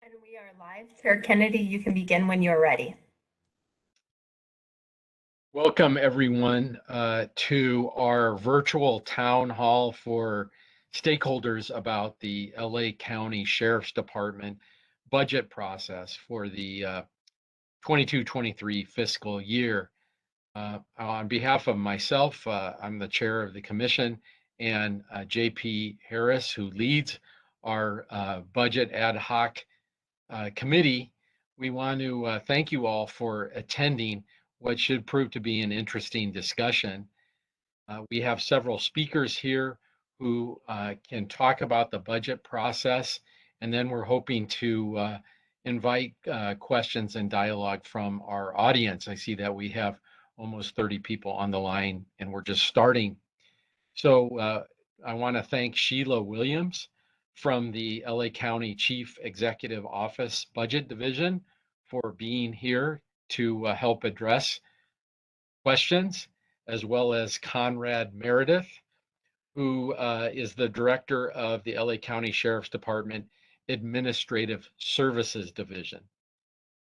And we are live. Chair Kennedy, you can begin when you're ready. Welcome everyone to our virtual town hall for stakeholders about the LA County Sheriff's Department budget process for the 22-23 fiscal year. On behalf of myself, I'm the chair of the commission, and JP Harris, who leads our budget ad hoc committee. We want to thank you all for attending what should prove to be an interesting discussion. We have several speakers here who can talk about the budget process, and then we're hoping to invite questions and dialogue from our audience. I see that we have almost 30 people on the line, and we're just starting. So I want to thank Sheila Williams from the LA County Chief Executive Office Budget Division for being here to help address questions, as well as Conrad Meredith, who is the director of the LA County Sheriff's Department Administrative Services Division.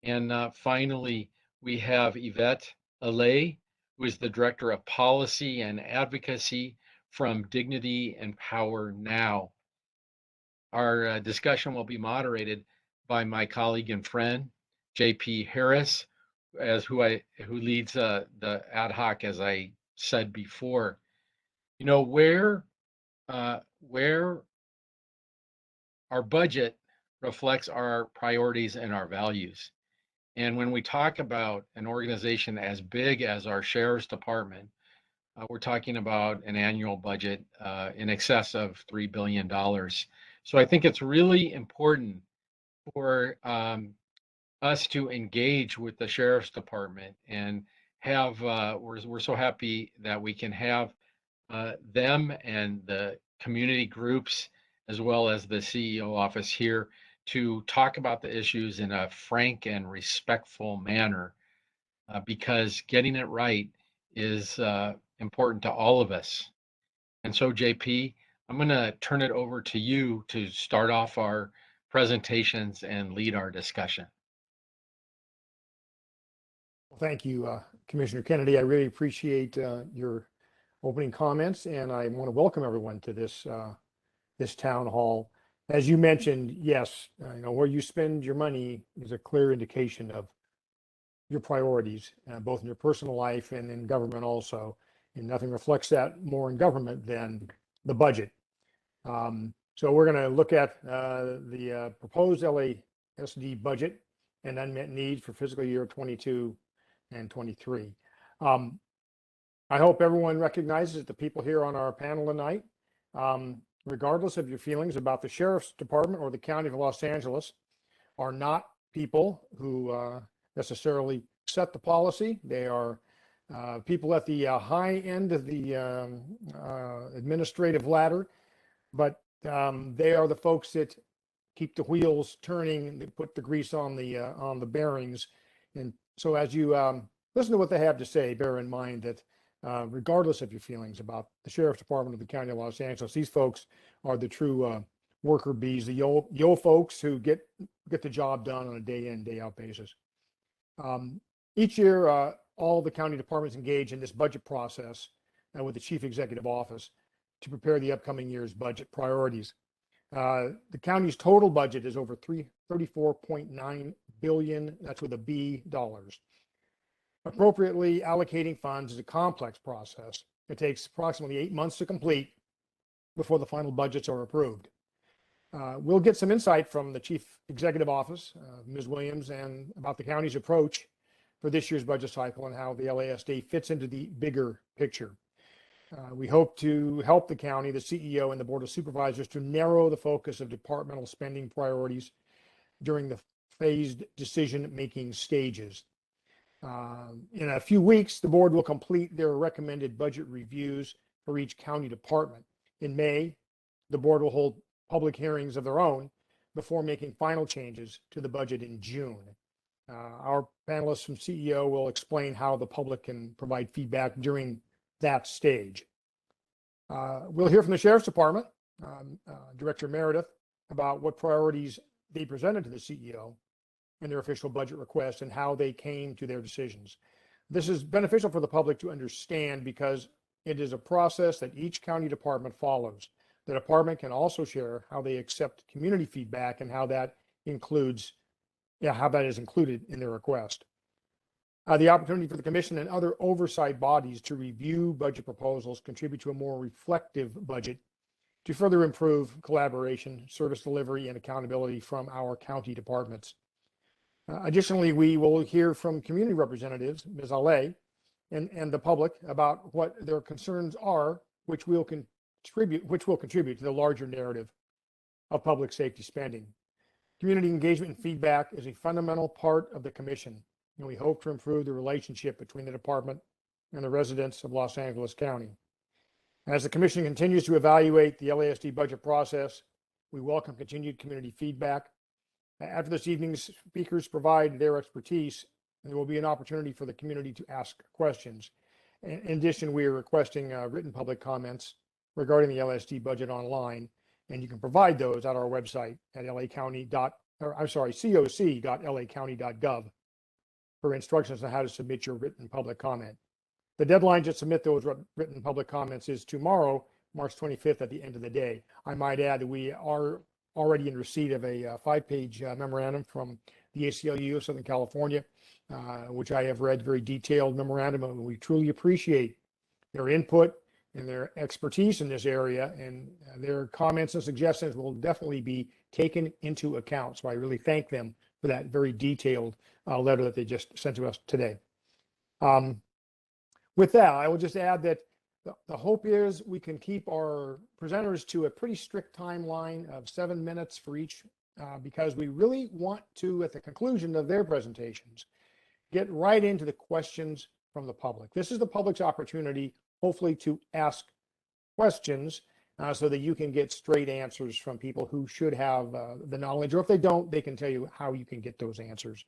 And finally, we have Ivette, who is the director of Policy and Advocacy from Dignity and Power Now. Our discussion will be moderated by my colleague and friend, JP Harris, who leads the ad hoc, as I said before. You know, where our budget reflects our priorities and our values. And when we talk about an organization as big as our Sheriff's Department, we're talking about an annual budget in excess of $3 billion. So I think it's really important for us to engage with the Sheriff's Department and have, we're so happy that we can have them and the community groups, as well as the CEO office here, to talk about the issues in a frank and respectful manner, because getting it right is important to all of us. And so, JP, I'm going to turn it over to you to start off our presentations and lead our discussion. Well, thank you, Commissioner Kennedy. I really appreciate your opening comments, and I want to welcome everyone to this town hall. As you mentioned, yes, where you spend your money is a clear indication of your priorities, both in your personal life and in government also. And nothing reflects that more in government than the budget. So we're going to look at the proposed LASD budget and unmet needs for fiscal year 22 and 23. I hope everyone recognizes that the people here on our panel tonight, regardless of your feelings about the Sheriff's Department or the County of Los Angeles, are not people who necessarily set the policy. They are people at the high end of the administrative ladder, but they are the folks that keep the wheels turning, that put the grease on the bearings. And so as you listen to what they have to say, bear in mind that regardless of your feelings about the Sheriff's Department of the County of Los Angeles, these folks are the true worker bees, the yo folks who get the job done on a day in, day out basis. Each year, all the county departments engage in this budget process with the Chief Executive Office to prepare the upcoming year's budget priorities. The county's total budget is over $34.9 billion, that's with a B, dollars. Appropriately allocating funds is a complex process. It takes approximately 8 months to complete before the final budgets are approved. We'll get some insight from the Chief Executive Office, Ms. Williams, and about the county's approach for this year's budget cycle and how the LASD fits into the bigger picture. We hope to help the county, the CEO, and the Board of Supervisors to narrow the focus of departmental spending priorities during the phased decision-making stages. In a few weeks, the board will complete their recommended budget reviews for each county department. In May, the board will hold public hearings of their own before making final changes to the budget in June. Our panelists from CEO will explain how the public can provide feedback during that stage. We'll hear from the Sheriff's Department, Director Meredith, about what priorities they presented to the CEO in their official budget request and how they came to their decisions. This is beneficial for the public to understand because it is a process that each county department follows. The department can also share how they accept community feedback and how that includes, how that is included in their request. The opportunity for the commission and other oversight bodies to review budget proposals contribute to a more reflective budget to further improve collaboration, service delivery, and accountability from our county departments. Additionally, we will hear from community representatives, Ms. Ale, and the public about what their concerns are, which will contribute to the larger narrative of public safety spending. Community engagement and feedback is a fundamental part of the commission, and we hope to improve the relationship between the department and the residents of Los Angeles County. As the commission continues to evaluate the LASD budget process, we welcome continued community feedback. After this evening's speakers provide their expertise, there will be an opportunity for the community to ask questions. In addition, we are requesting written public comments regarding the LASD budget online, and you can provide those at our website at coc.lacounty.gov for instructions on how to submit your written public comment. The deadline to submit those written public comments is tomorrow, March 25th at the end of the day. I might add that we are already in receipt of a 5-page memorandum from the ACLU of Southern California, which I have read, very detailed memorandum, and we truly appreciate their input and their expertise in this area, and their comments and suggestions will definitely be taken into account. So I really thank them for that very detailed letter that they just sent to us today. With that, I will just add that the hope is we can keep our presenters to a pretty strict timeline of 7 minutes for each, because we really want to, at the conclusion of their presentations, get right into the questions from the public. This is the public's opportunity, hopefully, to ask questions so that you can get straight answers from people who should have the knowledge, or if they don't, they can tell you how you can get those answers.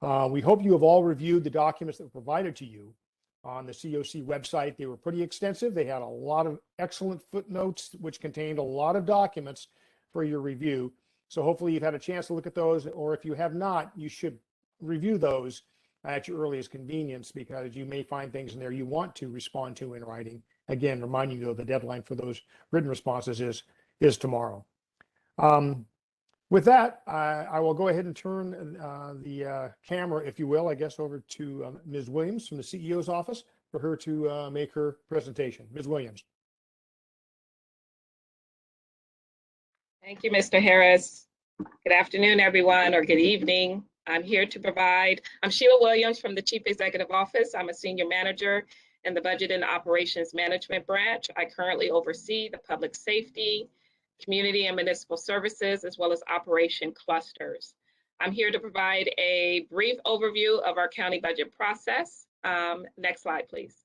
We hope you have all reviewed the documents that were provided to you on the COC website. They were pretty extensive. They had a lot of excellent footnotes, which contained a lot of documents for your review. So hopefully you've had a chance to look at those, or if you have not, you should review those at your earliest convenience, because you may find things in there you want to respond to in writing. Again, reminding you of the deadline for those written responses is tomorrow. With that, I will go ahead and turn the camera, if you will, I guess, over to Ms. Williams from the CEO's office for her to make her presentation. Ms. Williams. Thank you, Mr. Harris. Good afternoon, everyone, or good evening. I'm here to provide, I'm Sheila Williams from the Chief Executive Office. I'm a senior manager in the Budget and Operations Management branch. I currently oversee the public safety, community and municipal services, as well as operation clusters. I'm here to provide a brief overview of our county budget process. Next slide, please.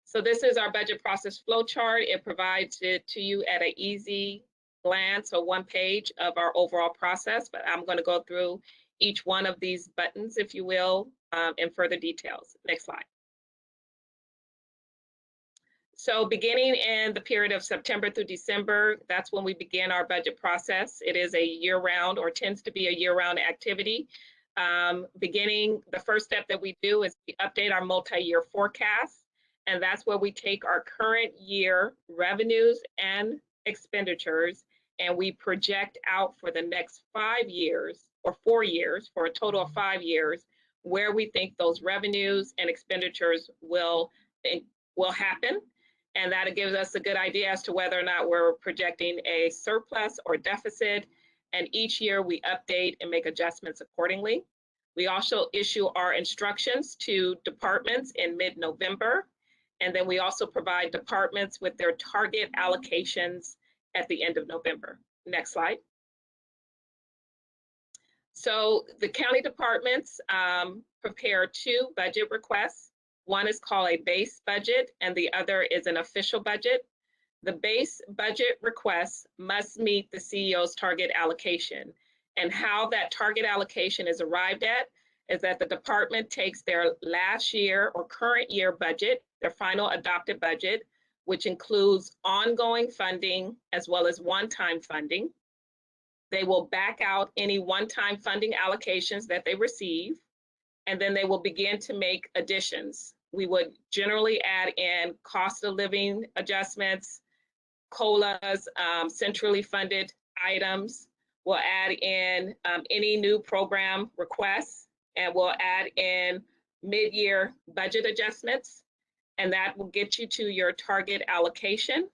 So this is our budget process flow chart. It provides it to you at an easy glance, or one page of our overall process, but I'm going to go through each one of these buttons, if you will, in further details. Next slide. So beginning in the period of September through December, that's when we begin our budget process. It is a year-round, or tends to be a year-round activity. Beginning, the first step that we do is we update our multi-year forecast, and that's where we take our current year revenues and expenditures, and we project out for the next 5 years, or 4 years, for a total of 5 years, where we think those revenues and expenditures will happen. And that gives us a good idea as to whether or not we're projecting a surplus or deficit. And each year we update and make adjustments accordingly. We also issue our instructions to departments in mid-November. And then we also provide departments with their target allocations at the end of November. Next slide. So the county departments prepare 2 budget requests. One is called a base budget, and the other is an official budget. The base budget request must meet the CEO's target allocation. And how that target allocation is arrived at is that the department takes their last year or current year budget, their final adopted budget, which includes ongoing funding as well as one-time funding. They will back out any one-time funding allocations that they receive, and then they will begin to make additions. We would generally add in cost of living adjustments, COLAs, centrally funded items. We'll add in any new program requests, and we'll add in mid-year budget adjustments, and that will get you to your target allocation.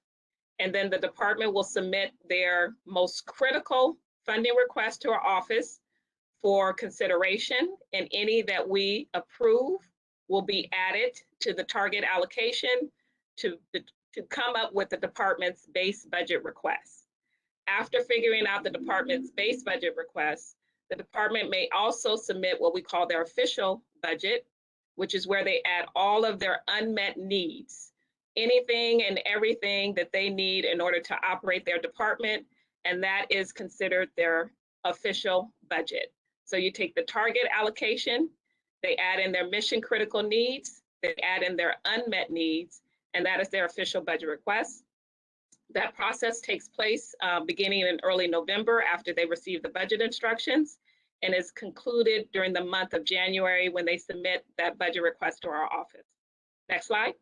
And then the department will submit their most critical funding request to our office for consideration, and any that we approve will be added to the target allocation to come up with the department's base budget request. After figuring out the department's base budget request, the department may also submit what we call their official budget, which is where they add all of their unmet needs, anything and everything that they need in order to operate their department, and that is considered their official budget. So you take the target allocation, they add in their mission critical needs, they add in their unmet needs, and that is their official budget request. That process takes place beginning in early November after they receive the budget instructions, and is concluded during the month of January when they submit that budget request to our office. Next slide.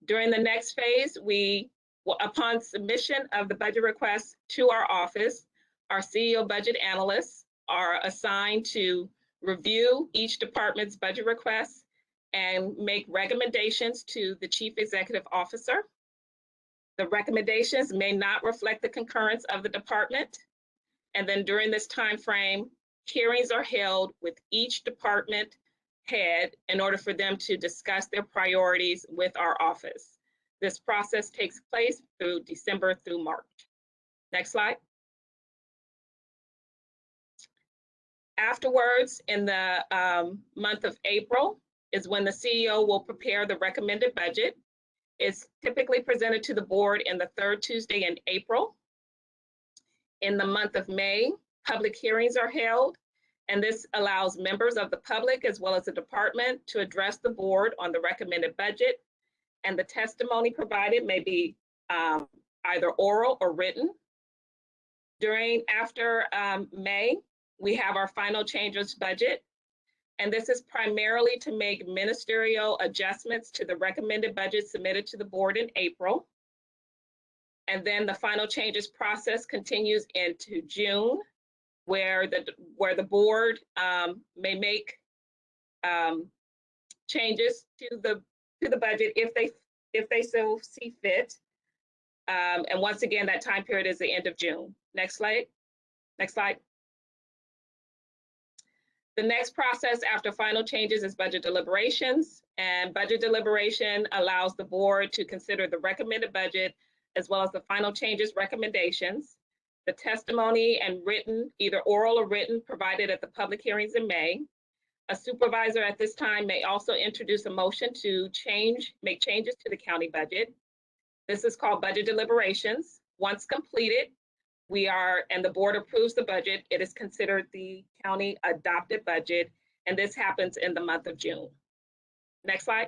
During the next phase, upon submission of the budget request to our office, our CEO budget analysts are assigned to review each department's budget requests and make recommendations to the Chief Executive Officer. The recommendations may not reflect the concurrence of the department. And then during this time frame, hearings are held with each department head in order for them to discuss their priorities with our office. This process takes place through December through March. Next slide. Afterwards, in the month of April, is when the CEO will prepare the recommended budget. It's typically presented to the board in the third Tuesday in April. In the month of May, public hearings are held, and this allows members of the public as well as the department to address the board on the recommended budget, and the testimony provided may be either oral or written. After May, we have our final changes budget, and this is primarily to make ministerial adjustments to the recommended budget submitted to the board in April. And then the final changes process continues into June, where the board may make changes to the budget if they so see fit. And once again, that time period is the end of June. Next slide. Next slide. The next process after final changes is budget deliberations, and budget deliberation allows the board to consider the recommended budget as well as the final changes recommendations, the testimony and written, either oral or written, provided at the public hearings in May. A supervisor at this time may also introduce a motion to make changes to the county budget. This is called budget deliberations. Once completed, and the board approves the budget, it is considered the county adopted budget, and this happens in the month of June. Next slide.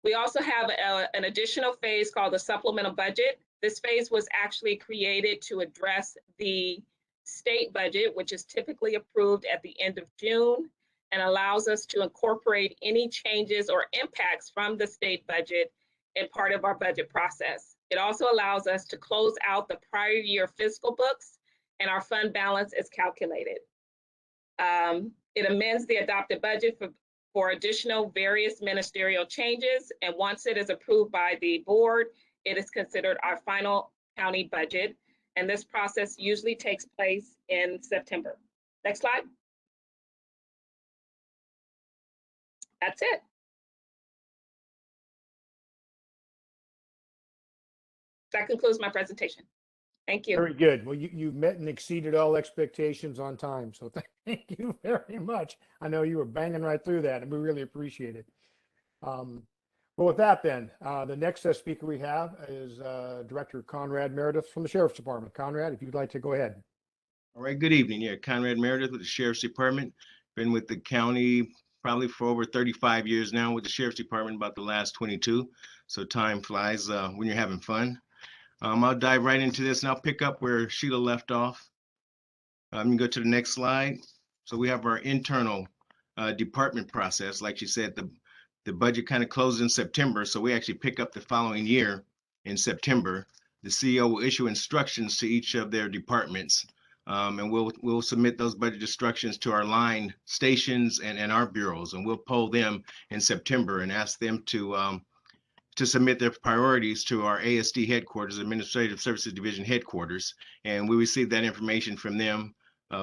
We also have an additional phase called the supplemental budget. This phase was actually created to address the state budget, which is typically approved at the end of June, and allows us to incorporate any changes or impacts from the state budget in part of our budget process. It also allows us to close out the prior year fiscal books, and our fund balance is calculated. It amends the adopted budget for additional various ministerial changes, and once it is approved by the board, it is considered our final county budget, and this process usually takes place in September. Next slide. That's it. That concludes my presentation. Thank you. Very good. Well, you met and exceeded all expectations on time. So thank you very much. I know you were banging right through that, and we really appreciate it. Well, with that then, the next speaker we have is Director Conrad Meredith from the Sheriff's Department. Conrad, if you'd like to go ahead. All right, good evening. Yeah, Conrad Meredith with the Sheriff's Department. Been with the county probably for over 35 years now with the Sheriff's Department, about the last 22. So time flies when you're having fun. I'll dive right into this and I'll pick up where Sheila left off. You can go to the next slide. So we have our internal department process. Like she said, the budget kind of closes in September. So we actually pick up the following year in September. The CEO will issue instructions to each of their departments. And we'll submit those budget instructions to our line stations and our bureaus, and we'll poll them in September and ask them to submit their priorities to our ASD headquarters, Administrative Services Division headquarters, and we receive that information from them,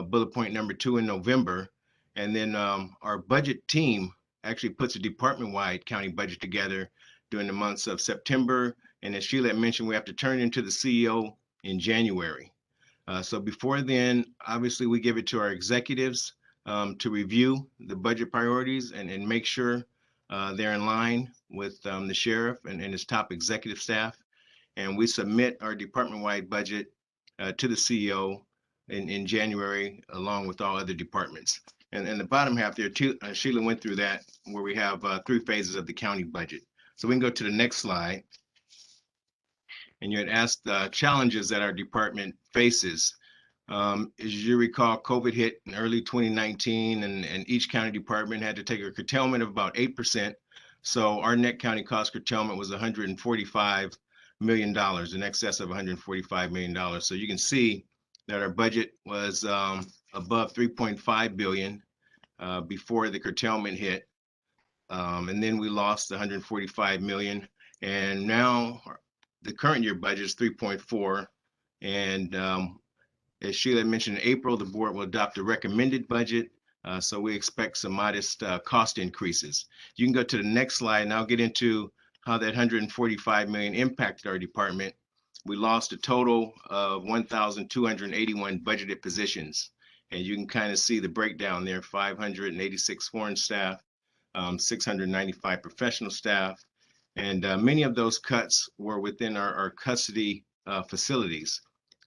bullet point number 2 in November, and then our budget team actually puts a department-wide county budget together during the months of September, and as Sheila had mentioned, we have to turn it into the CEO in January. So before then, obviously, we give it to our executives to review the budget priorities and make sure they're in line with the sheriff and his top executive staff. And we submit our department-wide budget to the CEO in January, along with all other departments. And the bottom half there, too, Sheila went through that, where we have 3 phases of the county budget. So we can go to the next slide. And you had asked the challenges that our department faces. As you recall, COVID hit in early 2019, and each county department had to take a curtailment of about 8%. So our net county cost curtailment was $145 million, in excess of $145 million. So you can see that our budget was above $3.5 billion before the curtailment hit. And then we lost $145 million. And now the current year budget is 3.4. And as Sheila mentioned, in April, the board will adopt a recommended budget. So we expect some modest cost increases. You can go to the next slide and I'll get into how that $145 million impacted our department. We lost a total of 1,281 budgeted positions. And you can kind of see the breakdown there: 586 foreign staff, 695 professional staff. And many of those cuts were within our custody facilities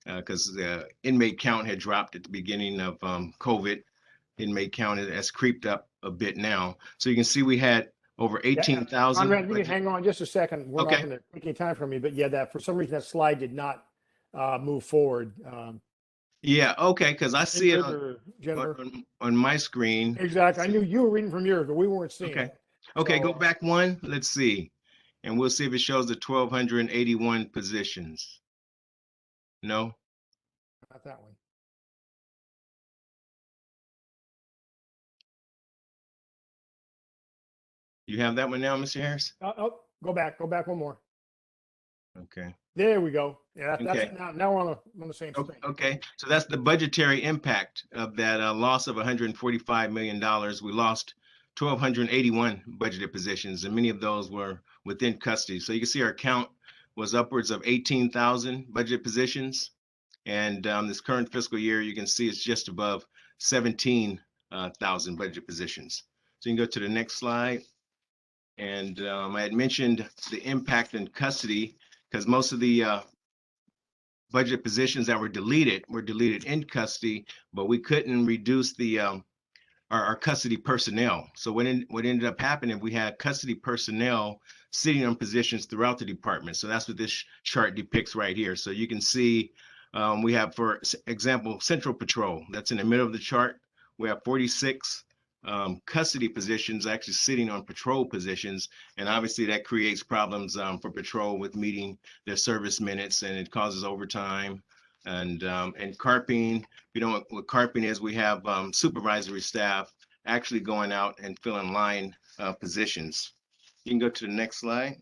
because the inmate count had dropped at the beginning of COVID. Inmate count has creeped up a bit now. So you can see we had over 18,000. Conrad, you can hang on just a second. We're Okay. not going to take any time from you, but yeah, that for some reason that slide did not move forward. Yeah, okay, because I see it Jennifer. on my screen. Exactly. I knew you were reading from yours, but we weren't seeing Okay. it. Okay, go So- back one. Let's see. And we'll see if it shows the 1,281 positions. No? Not that one. You have that one now, Mr. Harris? Oh, go back one more. Okay. There we go. Yeah, that's Okay. now we're on the same thing. Okay, so that's the budgetary impact of that loss of $145 million. We lost 1,281 budgeted positions, and many of those were within custody. So you can see our count was upwards of 18,000 budgeted positions. And this current fiscal year, you can see it's just above 17,000 budget positions. So you can go to the next slide. And I had mentioned the impact in custody, because most of the budget positions that were deleted in custody, but we couldn't reduce the our custody personnel. So what ended up happening, we had custody personnel sitting on positions throughout the department. So that's what this chart depicts right here. So you can see we have, for example, Central Patrol. That's in the middle of the chart. We have 46 custody positions actually sitting on patrol positions, and obviously that creates problems for patrol with meeting their service minutes, and it causes overtime. And carping, you know what carping is, we have supervisory staff actually going out and filling line positions. You can go to the next slide.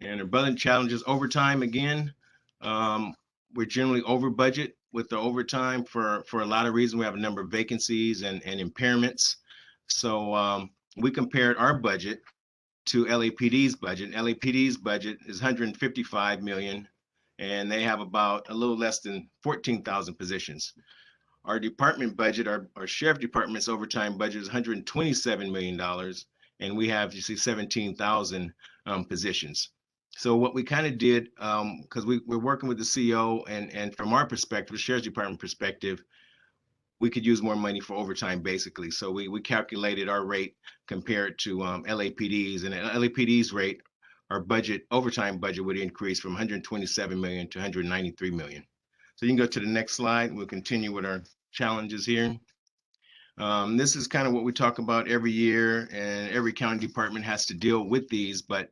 And our budget challenges, overtime again. We're generally over budget with the overtime for a lot of reasons. We have a number of vacancies and impairments. So we compared our budget to LAPD's budget. LAPD's budget is $155 million, and they have about a little less than 14,000 positions. Our department budget, our sheriff department's overtime budget is $127 million, and we have, you see, 17,000 positions. So what we kind of did, because we're working with the CEO, and from our perspective, the sheriff's department perspective, we could use more money for overtime, basically. So we calculated our rate compared to LAPD's, and LAPD's rate, our budget, overtime budget would increase from 127 million to 193 million. So you can go to the next slide. We'll continue with our challenges here. This is kind of what we talk about every year, and every county department has to deal with these. But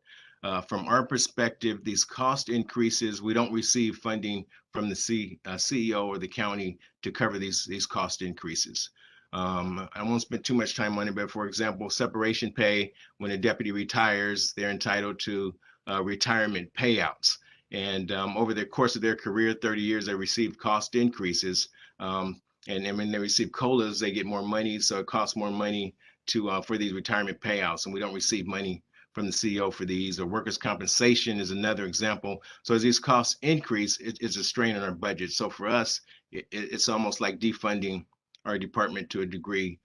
from our perspective, these cost increases, we don't receive funding from the CEO or the county to cover these cost increases. I won't spend too much time on it, but for example, separation pay, when a deputy retires, they're entitled to retirement payouts. And over the course of their career, 30 years, they received cost increases. And when they receive COLAs, they get more money. So it costs more money for these retirement payouts. And we don't receive money from the CEO for these. Or workers' compensation is another example. So as these costs increase, it's a strain on our budget. So for us, it's almost like defunding our department to a degree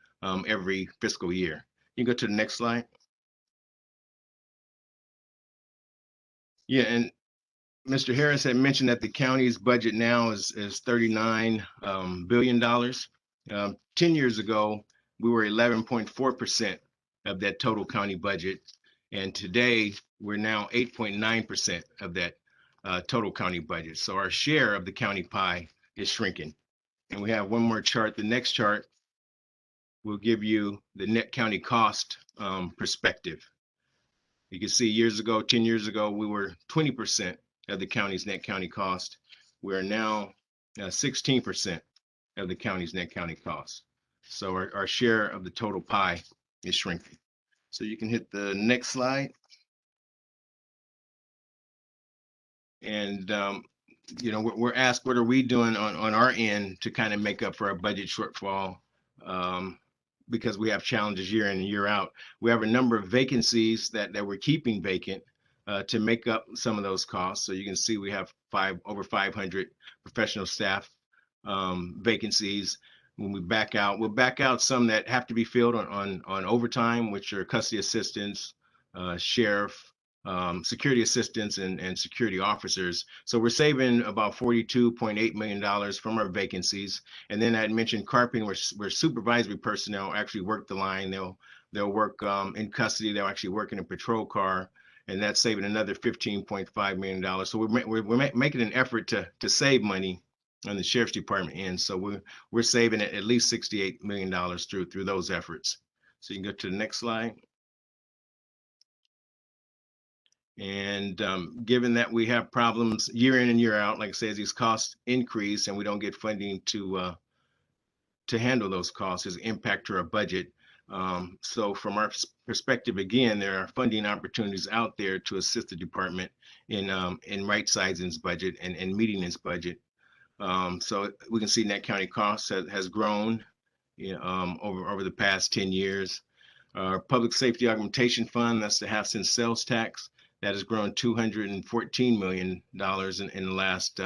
every fiscal year. You can go to the next slide. Yeah, and Mr. Harris had mentioned that the county's budget now is $39 billion. 10 years ago, we were 11.4% of that total county budget. And today, we're now 8.9% of that total county budget. So our share of the county pie is shrinking. And we have one more chart. The next chart will give you the net county cost perspective. You can see 10 years ago, we were 20% of the county's net county cost. We are now 16% of the county's net county cost. So our share of the total pie is shrinking. So you can hit the next slide. And we're asked, what are we doing on our end to kind of make up for our budget shortfall? Because we have challenges year in and year out. We have a number of vacancies that we're keeping vacant to make up some of those costs. So you can see we have over 500 professional staff vacancies. When we back out, we'll back out some that have to be filled on overtime, which are custody assistants, sheriff, security assistants, and security officers. So we're saving about $42.8 million from our vacancies. And then I had mentioned carpeting, where supervisory personnel actually work the line. They'll work in custody. They'll actually work in a patrol car, and that's saving another $15.5 million. So we're making an effort to save money on the sheriff's department end. So we're saving at least $68 million through those efforts. So you can go to the next slide. And given that we have problems year in and year out, like I say, as these costs increase and we don't get funding to handle those costs, is impact to our budget. So from our perspective, again, there are funding opportunities out there to assist the department in right sizing its budget and meeting its budget. So we can see net county costs has grown over the past 10 years. Our public safety augmentation fund, that's the half-cent sales tax, that has grown $214 million in the last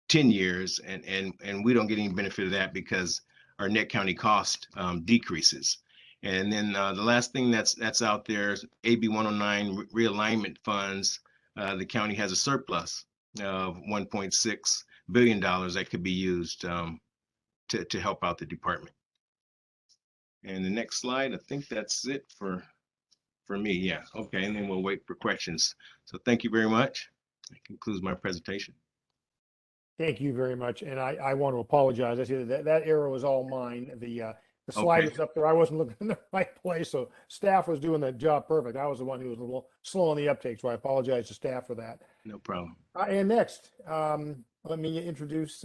10 years. And we don't get any benefit of that because our net county cost decreases. And then the last thing that's out there is AB 109 realignment funds. The county has a surplus of $1.6 billion that could be used to help out the department. And the next slide, I think that's it for me. Yeah. Okay. And then we'll wait for questions. So thank you very much. That concludes my presentation. Thank you very much. And I want to apologize. I see that error was all mine. The slide was up there. I wasn't looking in the right place. So staff was doing the job perfect. I was the one who was a little slow on the uptake. So I apologize to staff for that. No problem. And next, let me introduce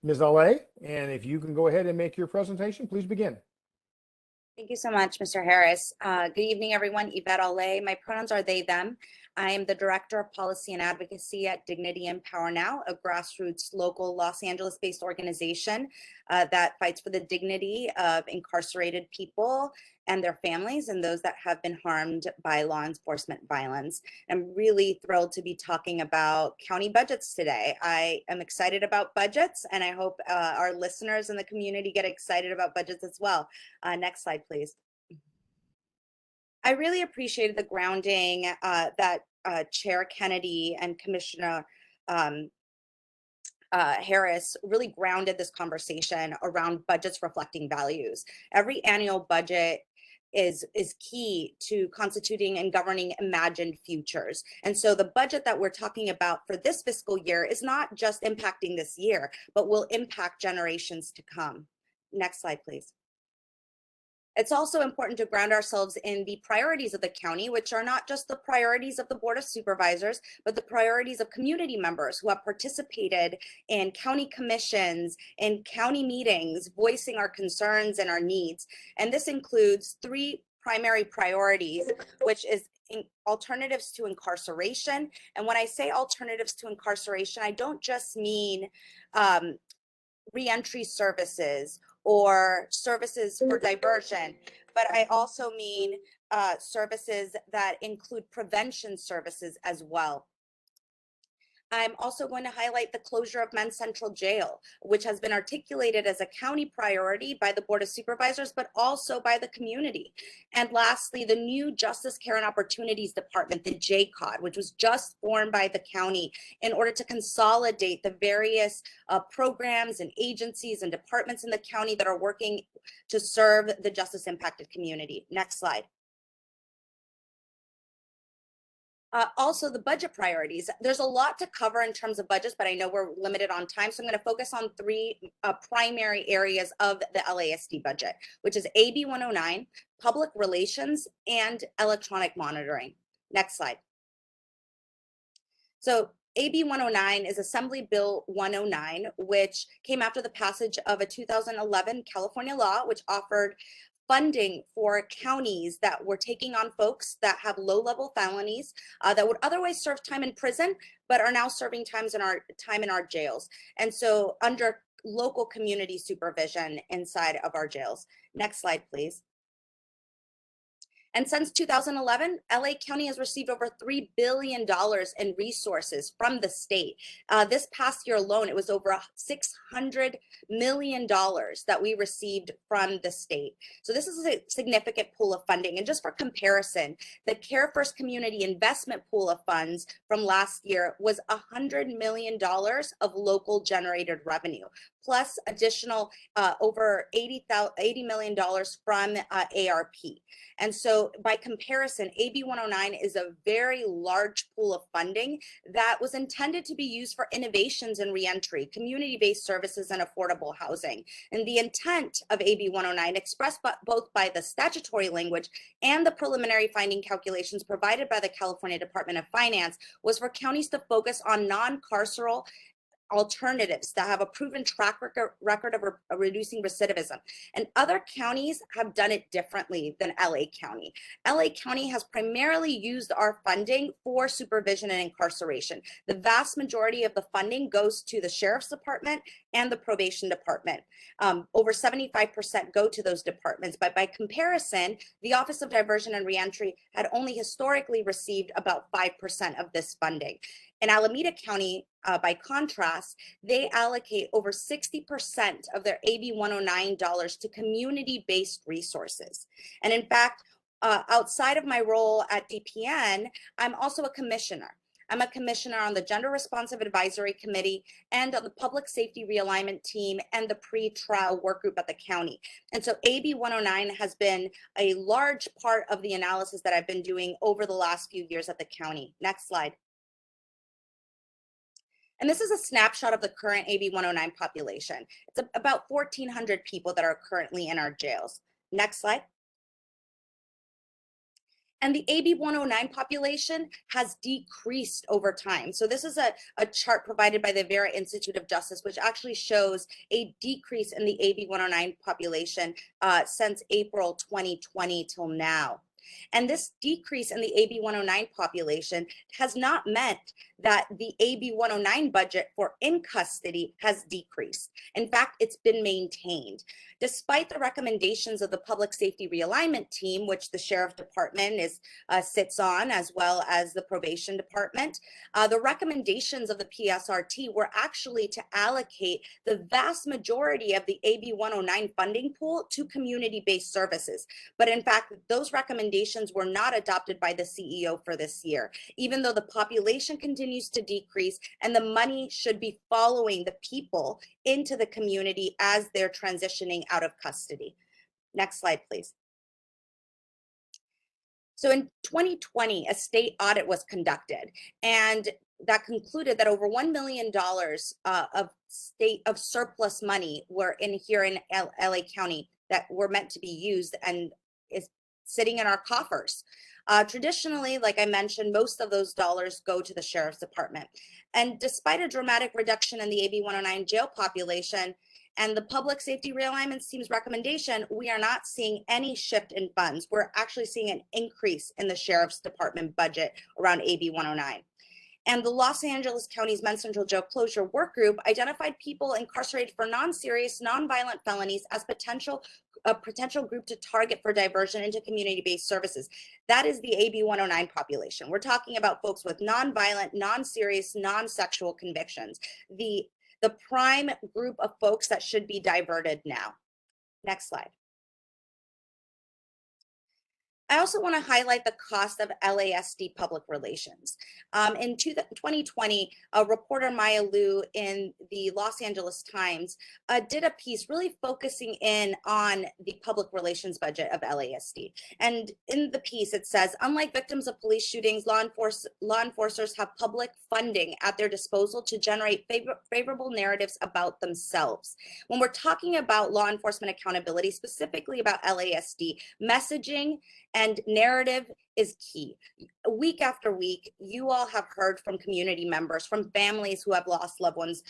Ms. LA. And if you can go ahead and make your presentation, please begin. Thank you so much, Mr. Harris. Good evening, everyone. Ivette LA. My pronouns are they, them. I am the Director of Policy and Advocacy at Dignity Empower Now, a grassroots local Los Angeles-based organization that fights for the dignity of incarcerated people and their families and those that have been harmed by law enforcement violence. I'm really thrilled to be talking about county budgets today. I am excited about budgets, and I hope our listeners in the community get excited about budgets as well. Next slide, please. I really appreciated the grounding that Chair Kennedy and Commissioner Harris really grounded this conversation around budgets reflecting values. Every annual budget is key to constituting and governing imagined futures. And so the budget that we're talking about for this fiscal year is not just impacting this year, but will impact generations to come. Next slide, please. It's also important to ground ourselves in the priorities of the county, which are not just the priorities of the Board of Supervisors, but the priorities of community members who have participated in county commissions and county meetings, voicing our concerns and our needs. And this includes 3 primary priorities, which is alternatives to incarceration. And when I say alternatives to incarceration, I don't just mean reentry services or services for diversion, but I also mean services that include prevention services as well. I'm also going to highlight the closure of Men's Central Jail, which has been articulated as a county priority by the Board of Supervisors, but also by the community. And lastly, the new Justice Care and Opportunities Department, the JCOD, which was just formed by the county in order to consolidate the various programs and agencies and departments in the county that are working to serve the justice impacted community. Next slide. Also, the budget priorities. There's a lot to cover in terms of budgets, but I know we're limited on time. So I'm going to focus on 3 primary areas of the LASD budget, which is AB 109, public relations, and electronic monitoring. Next slide. So AB 109 is Assembly Bill 109, which came after the passage of a 2011 California law, which offered funding for counties that were taking on folks that have low-level felonies that would otherwise serve time in prison, but are now serving time in our jails. And so under local community supervision inside of our jails. Next slide, please. And since 2011, LA County has received over $3 billion in resources from the state. This past year alone, it was over $600 million that we received from the state. So this is a significant pool of funding. And just for comparison, the Care First Community Investment Pool of funds from last year was $100 million of local generated revenue, plus additional over $80 million from ARP. And so by comparison, AB 109 is a very large pool of funding that was intended to be used for innovations in reentry, community-based services, and affordable housing. And the intent of AB 109, expressed both by the statutory language and the preliminary finding calculations provided by the California Department of Finance, was for counties to focus on non-carceral alternatives that have a proven track record of reducing recidivism. And other counties have done it differently than LA County. LA County has primarily used our funding for supervision and incarceration. The vast majority of the funding goes to the Sheriff's Department and the Probation Department. Over 75% go to those departments, but by comparison, the Office of Diversion and Reentry had only historically received about 5% of this funding. In Alameda County, by contrast, they allocate over 60% of their AB 109 dollars to community-based resources. And in fact, outside of my role at DPN, I'm also a commissioner. I'm a commissioner on the Gender Responsive Advisory Committee and on the Public Safety Realignment Team and the pre-trial work group at the county. And so AB 109 has been a large part of the analysis that I've been doing over the last few years at the county. Next slide. And this is a snapshot of the current AB 109 population. It's about 1,400 people that are currently in our jails. Next slide. And the AB 109 population has decreased over time. So this is a chart provided by the Vera Institute of Justice, which actually shows a decrease in the AB 109 population since April 2020 till now. And this decrease in the AB 109 population has not meant that the AB 109 budget for in custody has decreased. In fact, it's been maintained. Despite the recommendations of the Public Safety Realignment Team, which the Sheriff Department sits on, as well as the Probation Department, the recommendations of the PSRT were actually to allocate the vast majority of the AB 109 funding pool to community-based services. But in fact, those recommendations recommendations were not adopted by the CEO for this year, even though the population continues to decrease and the money should be following the people into the community as they're transitioning out of custody. Next slide, please. So in 2020, a state audit was conducted, and that concluded that over $1 million of surplus money were here in LA County that were meant to be used and is sitting in our coffers. Traditionally, like I mentioned, most of those dollars go to the Sheriff's Department. And despite a dramatic reduction in the AB 109 jail population and the Public Safety Realignment Team's recommendation, we are not seeing any shift in funds. We're actually seeing an increase in the Sheriff's Department budget around AB 109. And the Los Angeles County's Men's Central Jail Closure Work Group identified people incarcerated for non-serious, non-violent felonies as a potential group to target for diversion into community-based services. That is the AB 109 population. We're talking about folks with non-violent, non-serious, non-sexual convictions. The prime group of folks that should be diverted now. Next slide. I also want to highlight the cost of LASD public relations. In 2020, reporter Maya Liu in the Los Angeles Times did a piece really focusing in on the public relations budget of LASD. And in the piece, it says, unlike victims of police shootings, law enforcers have public funding at their disposal to generate favorable narratives about themselves. When we're talking about law enforcement accountability, specifically about LASD, messaging and narrative is key. Week after week, you all have heard from community members, from families who have lost loved ones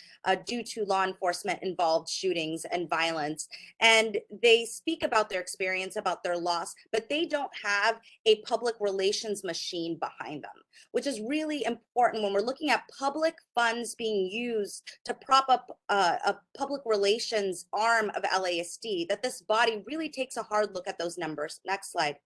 due to law enforcement involved shootings and violence. And they speak about their experience, about their loss, but they don't have a public relations machine behind them, which is really important when we're looking at public funds being used to prop up a public relations arm of LASD, that this body really takes a hard look at those numbers. Next slide.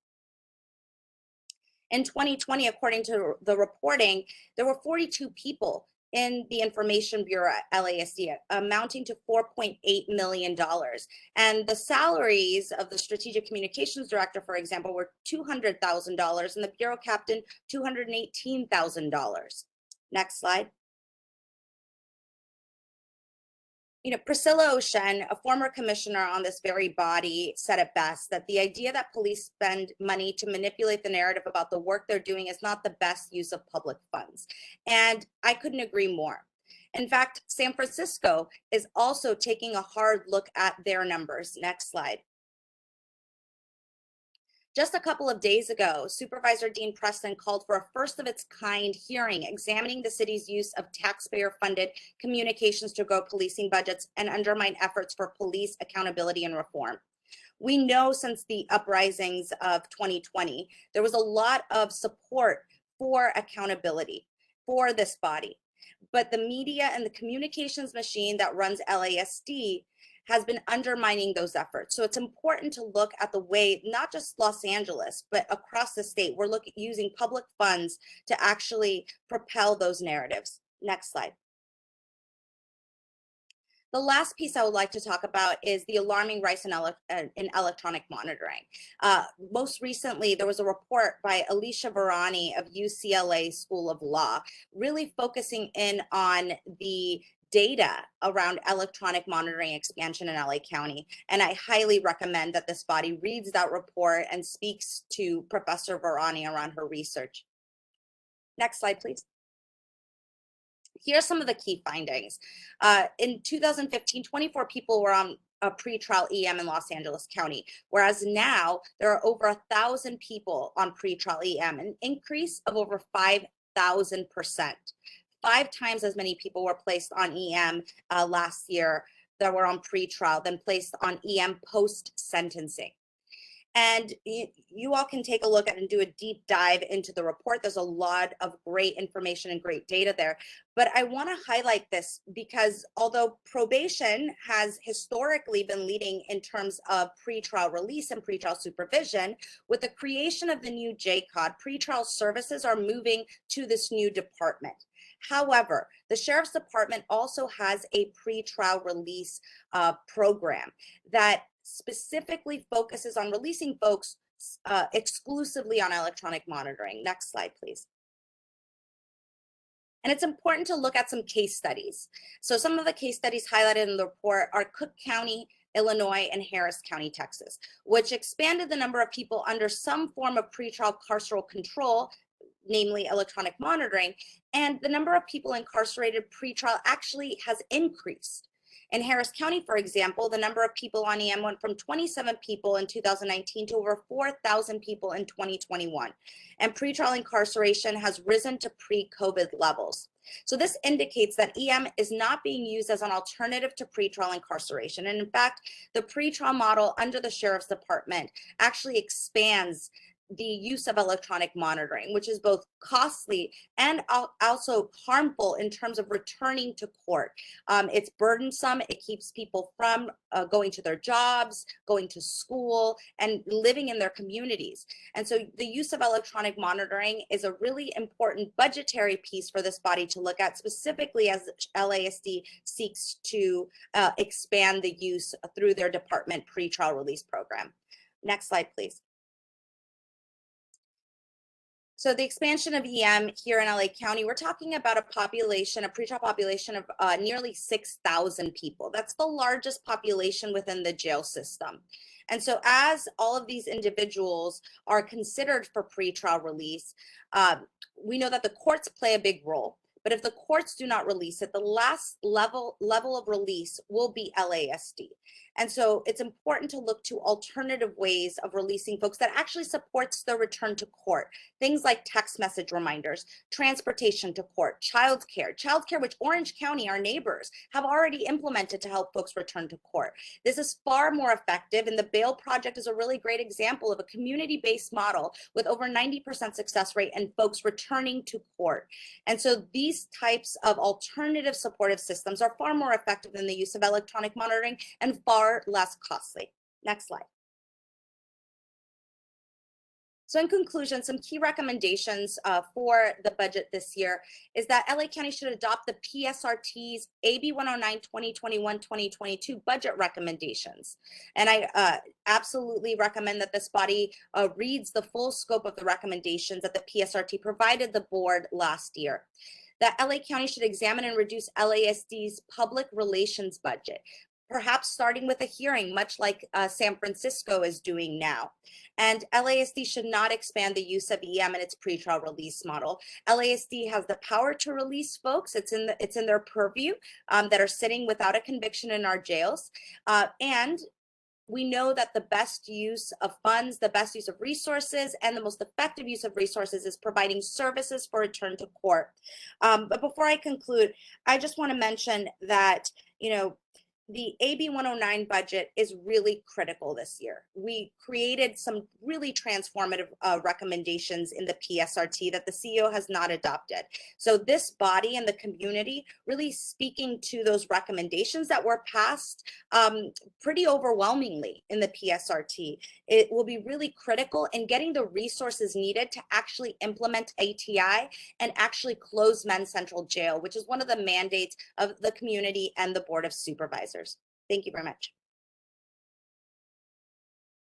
In 2020, according to the reporting, there were 42 people in the Information Bureau at LASD, amounting to $4.8 million. And the salaries of the Strategic Communications Director, for example, were $200,000, and the Bureau Captain, $218,000. Next slide. Priscilla O'Shen, a former commissioner on this very body, said it best, that the idea that police spend money to manipulate the narrative about the work they're doing is not the best use of public funds. And I couldn't agree more. In fact, San Francisco is also taking a hard look at their numbers. Next slide. Just a couple of days ago, Supervisor Dean Preston called for a first of its kind hearing examining the city's use of taxpayer-funded communications to grow policing budgets and undermine efforts for police accountability and reform. We know since the uprisings of 2020, there was a lot of support for accountability for this body, but the media and the communications machine that runs LASD has been undermining those efforts. So it's important to look at the way, not just Los Angeles, but across the state, we're using public funds to actually propel those narratives. Next slide. The last piece I would like to talk about is the alarming rise in electronic monitoring. Most recently, there was a report by Alicia Varani of UCLA School of Law, really focusing in on the data around electronic monitoring expansion in LA County. And I highly recommend that this body reads that report and speaks to Professor Varani around her research. Next slide, please. Here are some of the key findings. In 2015, 24 people were on a pretrial EM in Los Angeles County, whereas now there are over 1,000 people on pretrial EM, an increase of over 5,000%. 5 times as many people were placed on EM last year that were on pretrial than placed on EM post-sentencing. And you all can take a look at and do a deep dive into the report. There's a lot of great information and great data there. But I want to highlight this because although probation has historically been leading in terms of pretrial release and pretrial supervision, with the creation of the new JCOD, pretrial services are moving to this new department. However, the Sheriff's Department also has a pretrial release program that specifically focuses on releasing folks exclusively on electronic monitoring. Next slide, please. And it's important to look at some case studies. So some of the case studies highlighted in the report are Cook County, Illinois, and Harris County, Texas, which expanded the number of people under some form of pretrial carceral control, namely electronic monitoring, and the number of people incarcerated pretrial actually has increased. In Harris County, for example, the number of people on EM went from 27 people in 2019 to over 4,000 people in 2021. And pretrial incarceration has risen to pre-COVID levels. So this indicates that EM is not being used as an alternative to pretrial incarceration. And in fact, the pretrial model under the Sheriff's Department actually expands the use of electronic monitoring, which is both costly and also harmful in terms of returning to court. It's burdensome. It keeps people from going to their jobs, going to school, and living in their communities. And so the use of electronic monitoring is a really important budgetary piece for this body to look at, specifically as LASD seeks to expand the use through their department pretrial release program. Next slide, please. So the expansion of EM here in LA County, we're talking about a population, a pretrial population of nearly 6,000 people. That's the largest population within the jail system. And so as all of these individuals are considered for pretrial release, we know that the courts play a big role. But if the courts do not release it, the last level of release will be LASD. And so it's important to look to alternative ways of releasing folks that actually supports their return to court. Things like text message reminders, transportation to court, childcare, which Orange County, our neighbors, have already implemented to help folks return to court. This is far more effective, and the Bail Project is a really great example of a community-based model with over 90% success rate and folks returning to court. And so these types of alternative supportive systems are far more effective than the use of electronic monitoring and far less costly. Next slide. So in conclusion, some key recommendations for the budget this year is that LA County should adopt the PSRT's AB 109 2021-2022 budget recommendations. And I absolutely recommend that this body reads the full scope of the recommendations that the PSRT provided the board last year. That LA County should examine and reduce LASD's public relations budget, perhaps starting with a hearing, much like San Francisco is doing now. And LASD should not expand the use of EM in its pretrial release model. LASD has the power to release folks. It's in their purview that are sitting without a conviction in our jails. And we know that the best use of funds, the best use of resources, and the most effective use of resources is providing services for return to court. But before I conclude, I just want to mention that, the AB 109 budget is really critical this year. We created some really transformative recommendations in the PSRT that the CEO has not adopted. So this body and the community really speaking to those recommendations that were passed pretty overwhelmingly in the PSRT. It will be really critical in getting the resources needed to actually implement ATI and actually close Men's Central Jail, which is one of the mandates of the community and the Board of Supervisors. Thank you very much.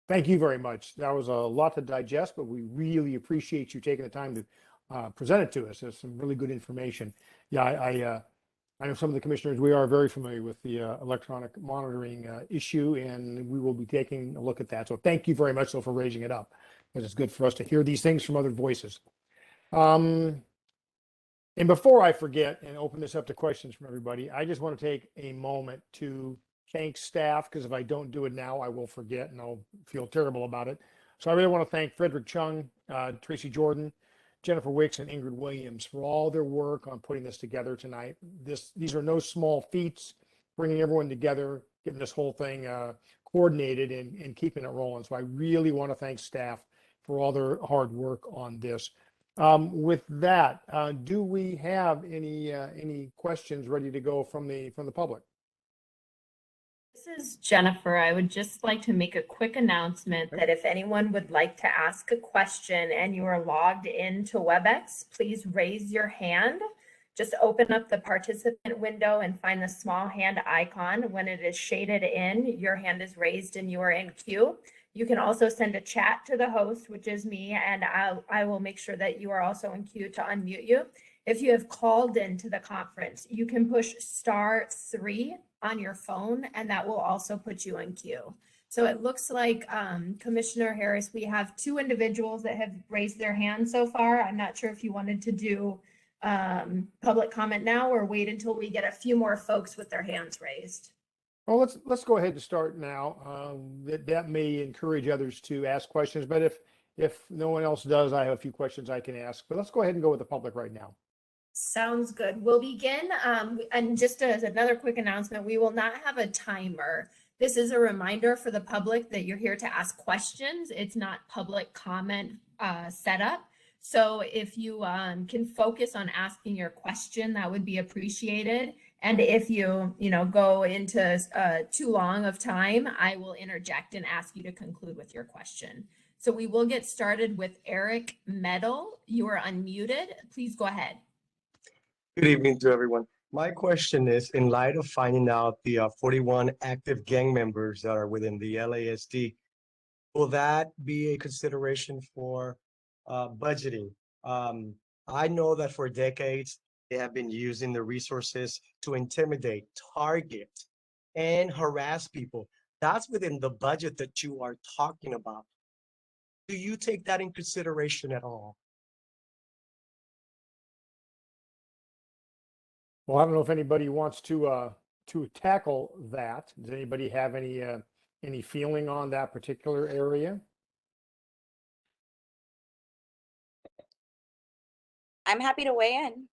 Thank you very much. That was a lot to digest, but we really appreciate you taking the time to present it to us. There's some really good information. Yeah, I know some of the commissioners, we are very familiar with the electronic monitoring issue, and we will be taking a look at that. So thank you very much, though, for raising it up, because it's good for us to hear these things from other voices. And before I forget and open this up to questions from everybody, I just want to take a moment to thank staff, because if I don't do it now, I will forget and I'll feel terrible about it. So I really want to thank Frederick Chung, Tracy Jordan, Jennifer Wicks, and Ingrid Williams for all their work on putting this together tonight. These are no small feats, bringing everyone together, getting this whole thing coordinated and keeping it rolling. So I really want to thank staff for all their hard work on this. With that, do we have any questions ready to go from the public? This is Jennifer. I would just like to make a quick announcement that if anyone would like to ask a question and you are logged into WebEx, please raise your hand. Just open up the participant window and find the small hand icon. When it is shaded in, your hand is raised and you are in queue. You can also send a chat to the host, which is me, and I will make sure that you are also in queue to unmute you. If you have called into the conference, you can push *3 on your phone, and that will also put you in queue. So it looks like, Commissioner Harris, we have 2 individuals that have raised their hand so far. I'm not sure if you wanted to do public comment now or wait until we get a few more folks with their hands raised. Well, let's go ahead and start now. That may encourage others to ask questions, but if no one else does, I have a few questions I can ask. But let's go ahead and go with the public right now. Sounds good. We'll begin. And just as another quick announcement, we will not have a timer. This is a reminder for the public that you're here to ask questions. It's not public comment setup. So if you can focus on asking your question, that would be appreciated. And if you go into too long of time, I will interject and ask you to conclude with your question. So we will get started with Eric Metal. You are unmuted. Please go ahead. Good evening to everyone. My question is, in light of finding out the 41 active gang members that are within the LASD, will that be a consideration for budgeting? I know that for decades, they have been using the resources to intimidate, target, and harass people. That's within the budget that you are talking about. Do you take that in consideration at all? Well, I don't know if anybody wants to tackle that. Does anybody have any feeling on that particular area? I'm happy to weigh in.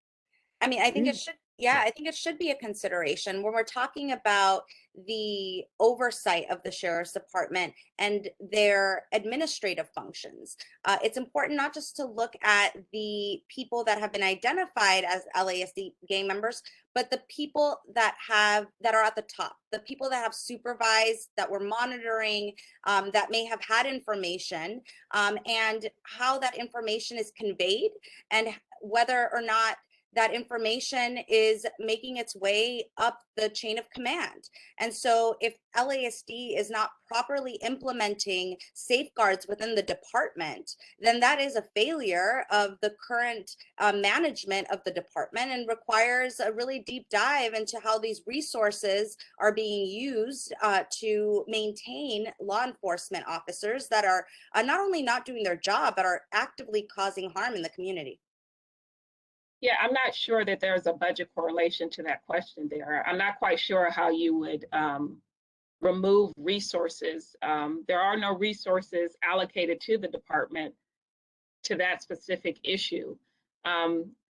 I mean, I think it Please. should, yeah, I think it should be a consideration when we're talking about the oversight of the Sheriff's Department and their administrative functions. It's important not just to look at the people that have been identified as LASD gang members, but the people that are at the top, the people that have supervised, that were monitoring, that may have had information, and how that information is conveyed, and whether or not that information is making its way up the chain of command. And so if LASD is not properly implementing safeguards within the department, then that is a failure of the current management of the department, and requires a really deep dive into how these resources are being used to maintain law enforcement officers that are not only not doing their job, but are actively causing harm in the community. Yeah, I'm not sure that there's a budget correlation to that question there. I'm not quite sure how you would remove resources. There are no resources allocated to the department to that specific issue.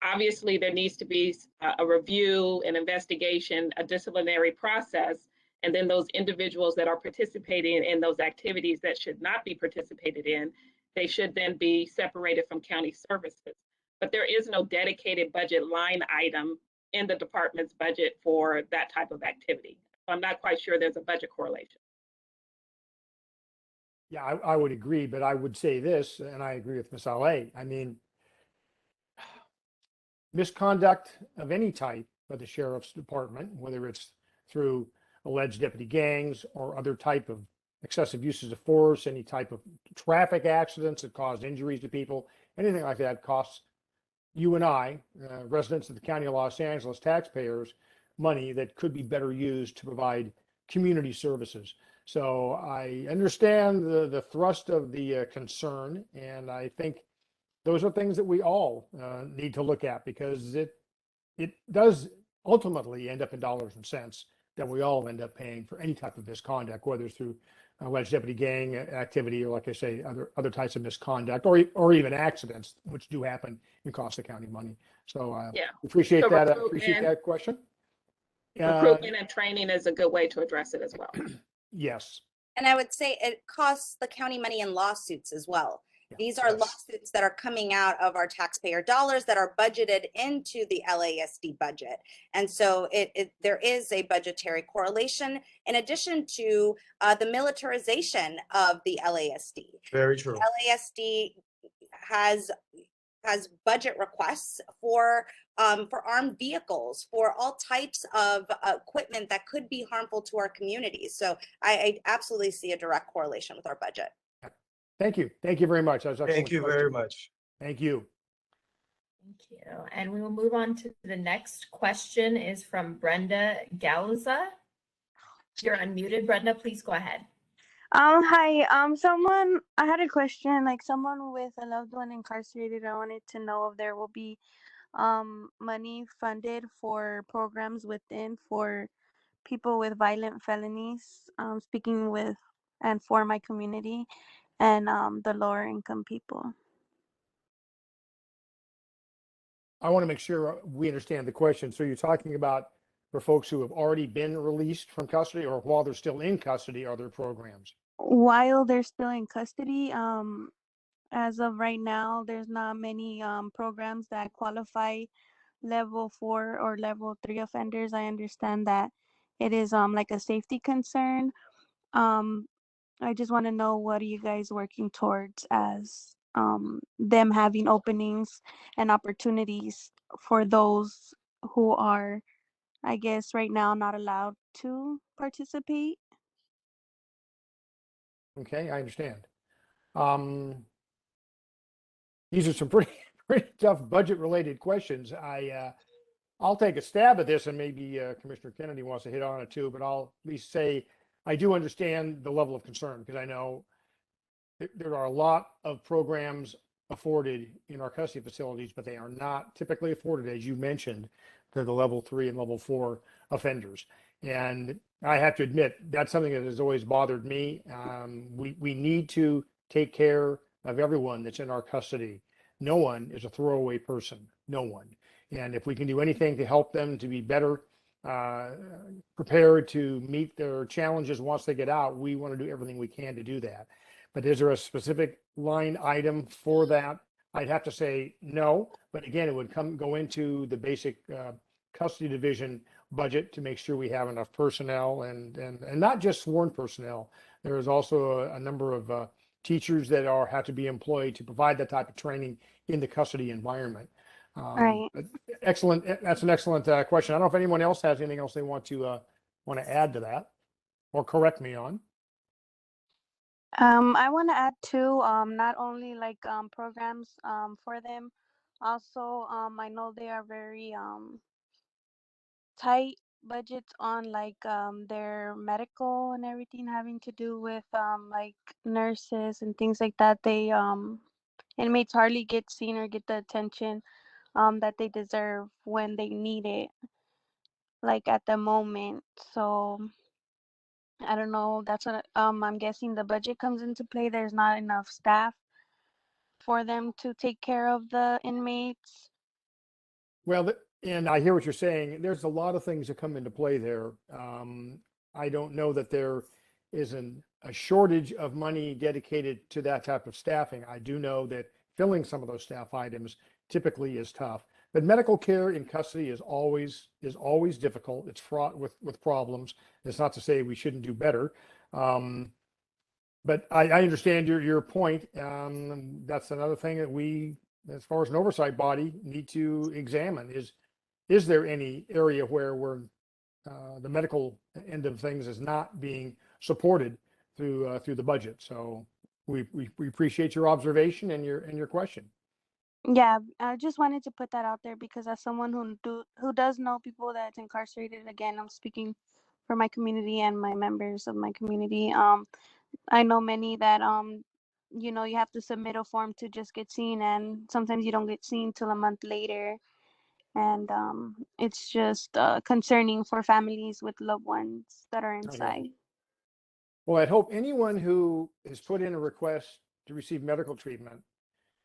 Obviously, there needs to be a review, an investigation, a disciplinary process, and then those individuals that are participating in those activities that should not be participated in, they should then be separated from county services. But there is no dedicated budget line item in the department's budget for that type of activity. So I'm not quite sure there's a budget correlation. Yeah, I would agree, but I would say this, and I agree with Ms. Ale. I mean, misconduct of any type by the Sheriff's Department, whether it's through alleged deputy gangs or other type of excessive uses of force, any type of traffic accidents that cause injuries to people, anything like that costs you and I, residents of the County of Los Angeles, taxpayers, money that could be better used to provide community services. So I understand the thrust of the concern, and I think those are things that we all need to look at, because it does ultimately end up in dollars and cents that we all end up paying for any type of misconduct, whether it's through alleged deputy gang activity, or, like I say, other types of misconduct, or even accidents, which do happen and cost the county money. So Yeah. appreciate So that. recruitment- Appreciate that question. Recruitment and training is a good way to address it as well. Yes. And I would say it costs the county money in lawsuits as well. Yeah. These are Yes. lawsuits that are coming out of our taxpayer dollars that are budgeted into the LASD budget. And so there is a budgetary correlation, in addition to the militarization of the LASD. Very true. LASD has has budget requests for armed vehicles, for all types of equipment that could be harmful to our communities. So I absolutely see a direct correlation with our budget. Thank you. Thank you very much. That was excellent Thank you question. very much. Thank you. Thank you. And we will move on to the next question is from Brenda Galza. You're unmuted, Brenda. Please go ahead. Hi. I had a question, like someone with a loved one incarcerated. I wanted to know if there will be money funded for programs within for people with violent felonies, speaking with and for my community and the lower income people. I want to make sure we understand the question. So you're talking about for folks who have already been released from custody, or while they're still in custody, are there programs? While they're still in custody, as of right now, there's not many programs that qualify level 4 or level 3 offenders. I understand that it is like a safety concern. I just want to know, what are you guys working towards as them having openings and opportunities for those who are, I guess, right now not allowed to participate? Okay, I understand. These are some pretty tough budget related questions. I'll take a stab at this, and maybe Commissioner Kennedy wants to hit on it too, but I'll at least say I do understand the level of concern, because I know there are a lot of programs afforded in our custody facilities, but they are not typically afforded, as you mentioned, to the level 3 and level 4 offenders. And I have to admit, that's something that has always bothered me. We need to take care of everyone that's in our custody. No one is a throwaway person, no one. And if we can do anything to help them to be better prepared to meet their challenges once they get out, we want to do everything we can to do that. But is there a specific line item for that? I'd have to say no, but again, it would go into the basic custody division budget to make sure we have enough personnel, and not just sworn personnel. There is also a number of teachers that have to be employed to provide that type of training in the custody environment. Right. Excellent. That's an excellent question. I don't know if anyone else has anything else they want to add to that or correct me on. I want to add too, not only like programs for them, also I know they are very tight budgets on like their medical and everything having to do with like nurses and things like that. They inmates hardly get seen or get the attention that they deserve when they need it, like at the moment. So I don't know, that's what I'm guessing the budget comes into play. There's not enough staff for them to take care of the inmates. Well, and I hear what you're saying. There's a lot of things that come into play there. I don't know that there isn't a shortage of money dedicated to that type of staffing. I do know that filling some of those staff items typically is tough. But medical care in custody is always difficult. It's fraught with problems. It's not to say we shouldn't do better. But I understand your point. That's another thing that we, as far as an oversight body, need to examine is there any area where the medical end of things is not being supported through the budget. So we appreciate your observation and your question. Yeah, I just wanted to put that out there because as someone who does know people that's incarcerated, again, I'm speaking for my community and my members of my community. I know many that you know, you have to submit a form to just get seen, and sometimes you don't get seen till a month later. And it's just concerning for families with loved ones that are inside. Well, I'd hope anyone who has put in a request to receive medical treatment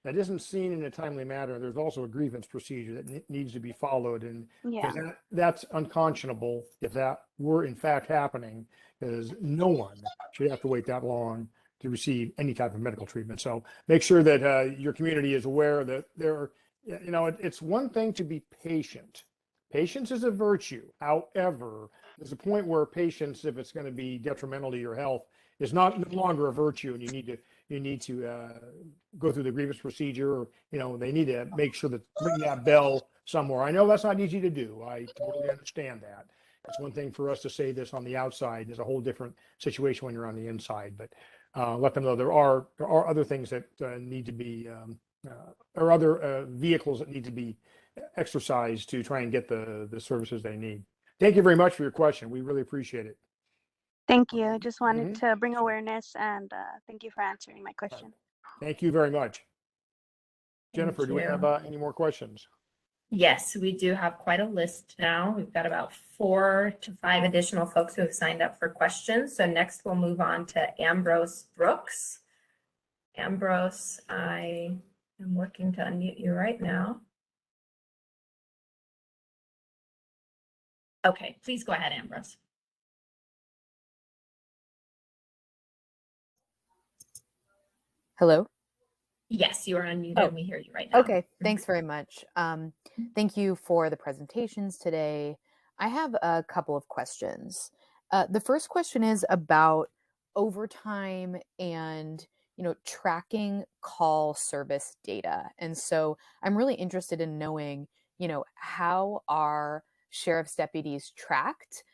that isn't seen in a timely manner, there's also a grievance procedure that needs to be followed. And Yeah. that's unconscionable if that were in fact happening, because no one should have to wait that long to receive any type of medical treatment. So make sure that your community is aware that it's one thing to be patient. Patience is a virtue. However, there's a point where patience, if it's going to be detrimental to your health, is no longer a virtue, and you need to you need to go through the grievance procedure, or, they need to make sure that ring that bell somewhere. I know that's not easy to do. I totally understand that. It's one thing for us to say this on the outside. There's a whole different situation when you're on the inside, but let them know there are other things that need to be, or other vehicles that need to be exercised to try and get the services they need. Thank you very much for your question. We really appreciate it. Thank you. I just wanted to bring awareness, and thank you for answering my question. Thank you very much. Thank Jennifer, do we you. have any more questions? Yes, we do have quite a list now. We've got about 4 to 5 additional folks who have signed up for questions. So next we'll move on to Ambrose Brooks. Ambrose, I am working to unmute you right now. Okay, please go ahead, Ambrose. Hello? Yes, you are unmuted. Oh, And we hear you right now. Okay, thanks very much. Thank you for the presentations today. I have a couple of questions. The first question is about overtime and tracking call service data. And so I'm really interested in knowing, how are sheriff's deputies tracked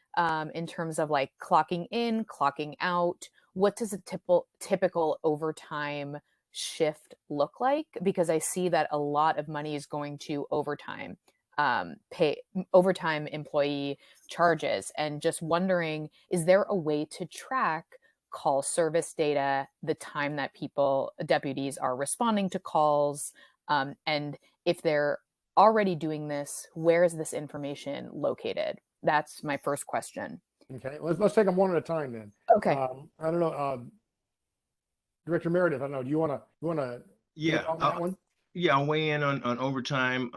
in terms of like clocking in, clocking out? What does a typical overtime shift look like? Because I see that a lot of money is going to overtime employee charges, and just wondering, is there a way to track call service data, the time that deputies are responding to calls, and if they're already doing this, where is this information located? That's my first question. Okay, let's take them one at a time then. Okay. I don't know, Director Meredith, I don't know, do you want to Yeah, on that one? yeah, I'll weigh in on overtime.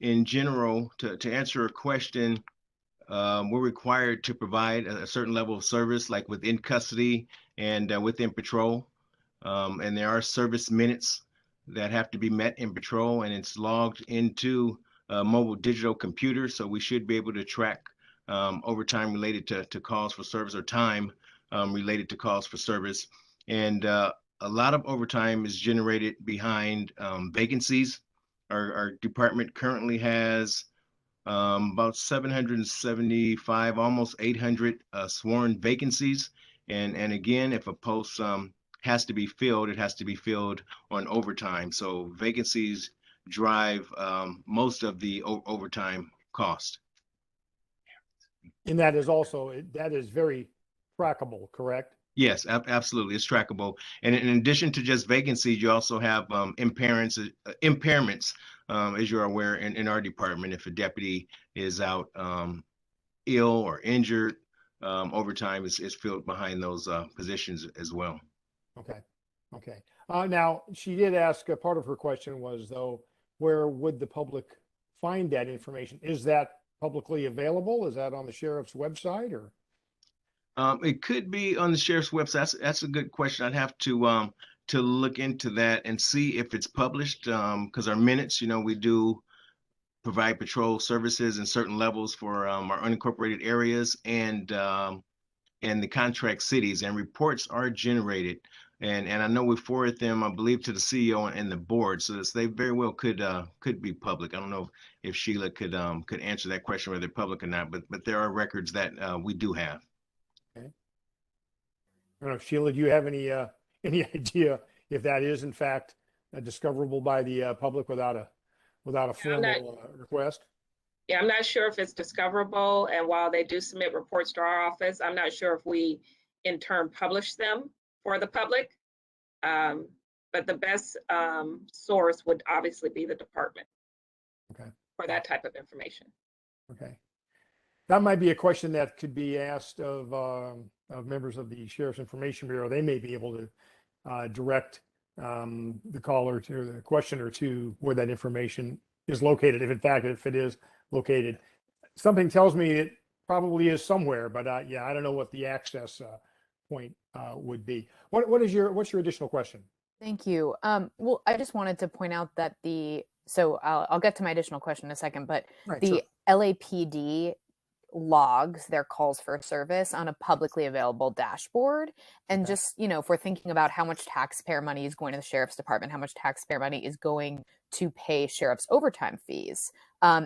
In general, to answer a question, we're required to provide a certain level of service, like within custody and within patrol. And there are service minutes that have to be met in patrol, and it's logged into a mobile digital computer. So we should be able to track overtime related to calls for service, or time related to calls for service. And a lot of overtime is generated behind vacancies. Our department currently has about 775, almost 800 sworn vacancies. And again, if a post has to be filled, it has to be filled on overtime. So vacancies drive most of the overtime cost. And that is also, that is very trackable, correct? Yes, absolutely. It's trackable. And in addition to just vacancies, you also have impairments, as you're aware, in our department. If a deputy is out ill or injured, overtime is filled behind those positions as well. Okay. Okay. Now, she did ask, part of her question was, though, where would the public find that information? Is that publicly available? Is that on the sheriff's website, or? It could be on the sheriff's website. That's a good question. I'd have to look into that and see if it's published, because our minutes, we do provide patrol services in certain levels for our unincorporated areas and the contract cities, and reports are generated. And I know we forward them, I believe, to the CEO and the board, so that they very well could be public. I don't know if Sheila could answer that question, whether they're public or not, but there are records that we do have. Okay. I don't know, Sheila, do you have any idea if that is in fact discoverable by the public without a formal request? Yeah, I'm not sure if it's discoverable, and while they do submit reports to our office, I'm not sure if we in turn publish them for the public. But the best source would obviously be the department. Okay. For that type of information. Okay. That might be a question that could be asked of members of the Sheriff's Information Bureau. They may be able to direct the caller to the questioner to where that information is located, if it is located. Something tells me it probably is somewhere, but yeah, I don't know what the access point would be. What's your additional question? Thank you. Well, I just wanted to point out that so I'll get to my additional question in a second, but Right, the sure. LAPD logs their calls for service on a publicly available dashboard. And Okay. just, if we're thinking about how much taxpayer money is going to the sheriff's department, how much taxpayer money is going to pay sheriff's overtime fees,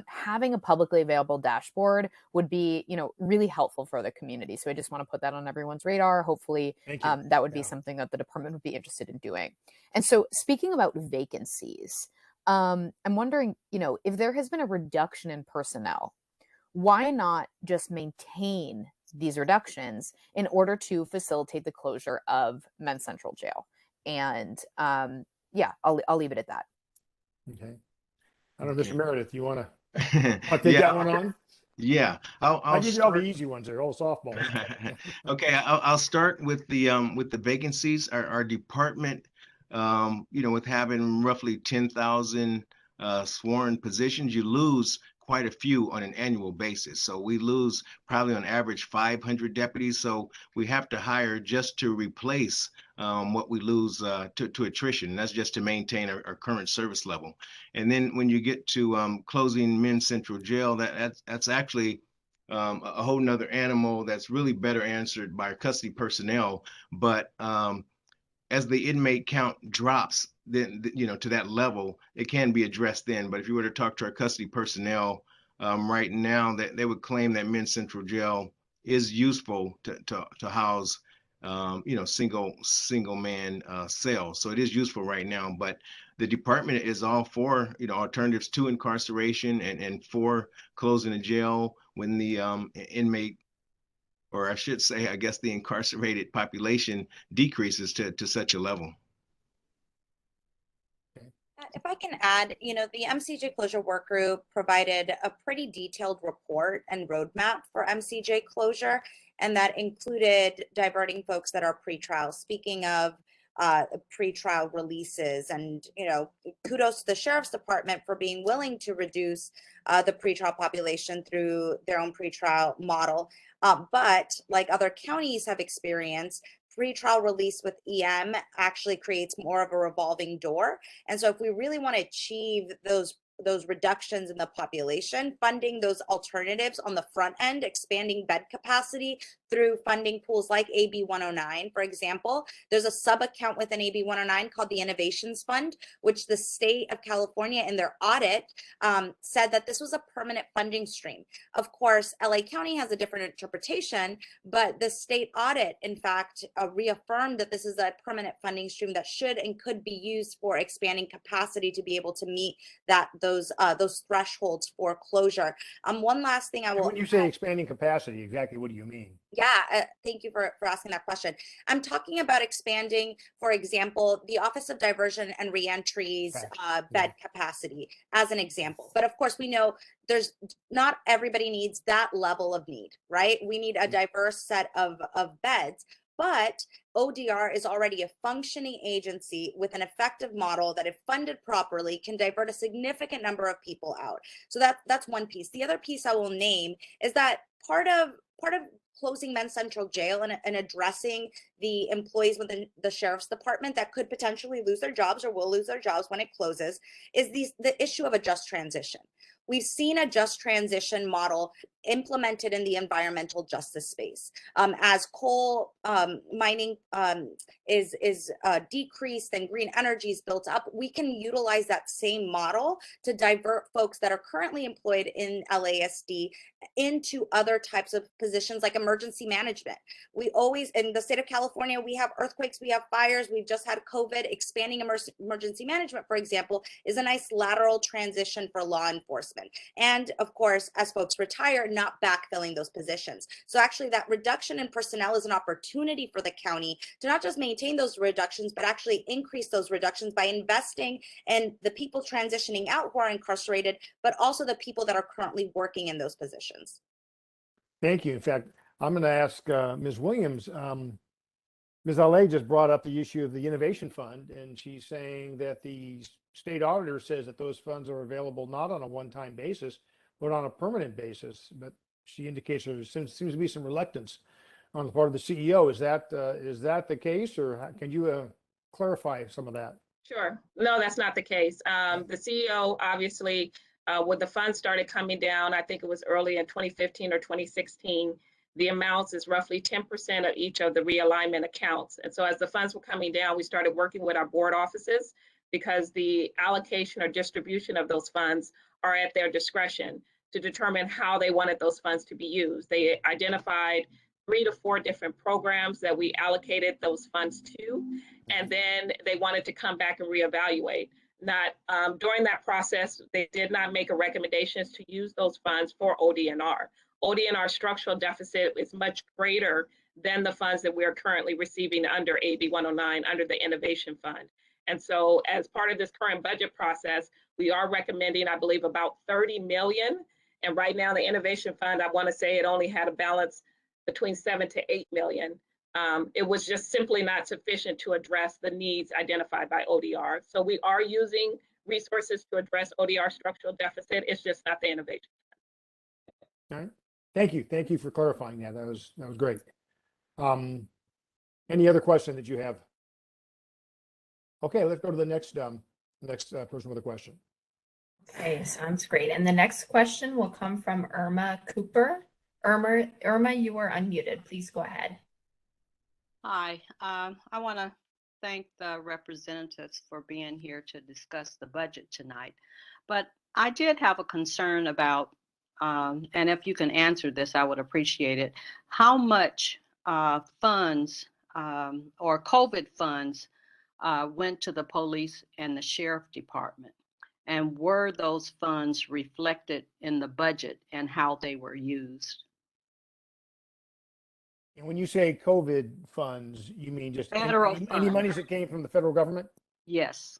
having a publicly available dashboard would be, really helpful for the community. So I just want to put that on everyone's radar. Hopefully, Thank you. that would be Yeah. something that the department would be interested in doing. And so speaking about vacancies, I'm wondering, if there has been a reduction in personnel, why not just maintain these reductions in order to facilitate the closure of Men's Central Jail? And yeah, I'll leave it at that. Okay. I don't know, Okay. Mr. Meredith, you want to take Yeah, that one on? yeah. I'll give you all the start. easy ones there, all softballs. Okay, I'll start with the vacancies. Our department, with having roughly 10,000 sworn positions, you lose quite a few on an annual basis. So we lose probably on average 500 deputies. So we have to hire just to replace what we lose to attrition. That's just to maintain our current service level. And then when you get to closing Men's Central Jail, that's actually a whole nother animal that's really better answered by our custody personnel. But as the inmate count drops, then to that level, it can be addressed then. But if you were to talk to our custody personnel right now, that they would claim that Men's Central Jail is useful to house single man cells. So it is useful right now. But the department is all for alternatives to incarceration and for closing the jail when the inmate, or I should say, I guess the incarcerated population decreases to such a level. If I can add, the MCJ closure work group provided a pretty detailed report and roadmap for MCJ closure, and that included diverting folks that are pretrial. Speaking of pretrial releases, and kudos to the sheriff's department for being willing to reduce the pretrial population through their own pretrial model. But like other counties have experienced, pretrial release with EM actually creates more of a revolving door. And so if we really want to achieve those reductions in the population, funding those alternatives on the front end, expanding bed capacity through funding pools like AB 109, for example. There's a sub account within AB 109 called the Innovations Fund, which the state of California in their audit said that this was a permanent funding stream. Of course, LA County has a different interpretation, but the state audit, in fact, reaffirmed that this is a permanent funding stream that should and could be used for expanding capacity to be able to meet those thresholds for closure. One last thing I will. When you say expanding capacity, exactly what do you mean? Yeah, thank you for asking that question. I'm talking about expanding, for example, the Office of Diversion and Reentry's bed capacity as an example. But of course, we know there's not everybody needs that level of need, right? We need a diverse set of beds. But ODR is already a functioning agency with an effective model that, if funded properly, can divert a significant number of people out. So that's one piece. The other piece I will name is that part of closing Men's Central Jail and addressing the employees within the sheriff's department that could potentially lose their jobs or will lose their jobs when it closes is the issue of a just transition. We've seen a just transition model implemented in the environmental justice space. As coal mining is decreased and green energy is built up, we can utilize that same model to divert folks that are currently employed in LASD into other types of positions like emergency management. We always, in the state of California, we have earthquakes, we have fires, we've just had COVID. Expanding emergency management, for example, is a nice lateral transition for law enforcement. And of course, as folks retire, not backfilling those positions. So actually that reduction in personnel is an opportunity for the county to not just maintain those reductions, but actually increase those reductions by investing in the people transitioning out who are incarcerated, but also the people that are currently working in those positions. Thank you. In fact, I'm going to ask Ms. Williams. Ms. Allais just brought up the issue of the Innovation Fund, and she's saying that the state auditor says that those funds are available not on a one-time basis, but on a permanent basis. But she indicates there seems to be some reluctance on the part of the CEO. Is that the case, or can you clarify some of that? Sure. No, that's not the case. The CEO obviously When the funds started coming down, I think it was early in 2015 or 2016, the amounts is roughly 10% of each of the realignment accounts. And so as the funds were coming down, we started working with our board offices because the allocation or distribution of those funds are at their discretion to determine how they wanted those funds to be used. They identified 3 to 4 different programs that we allocated those funds to, and then they wanted to come back and reevaluate. During that process, they did not make a recommendation to use those funds for ODNR. ODNR structural deficit is much greater than the funds that we are currently receiving under AB 109 under the Innovation Fund. And so as part of this current budget process, we are recommending, I believe, about 30 million. And right now the Innovation Fund, I want to say it only had a balance between 7 to 8 million. It was just simply not sufficient to address the needs identified by ODR. So we are using resources to address ODR structural deficit. It's just not the Innovation Fund. All right. Thank you. Thank you for clarifying that. That was great. Any other question that you have? Okay, let's go to the next person with a question. Okay, sounds great. And the next question will come from Irma Cooper. Irma, you are unmuted. Please go ahead. Hi, I want to thank the representatives for being here to discuss the budget tonight. But I did have a concern about, and if you can answer this, I would appreciate it. How much funds or COVID funds went to the police and the sheriff department? And were those funds reflected in the budget and how they were used? And when you say COVID funds, you mean just Federal any funds. monies that came from the federal government? Yes.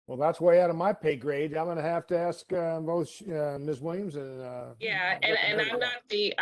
Well, that's way out of my pay grade. I'm going to have to ask both Ms. Williams and Yeah, and I'm not the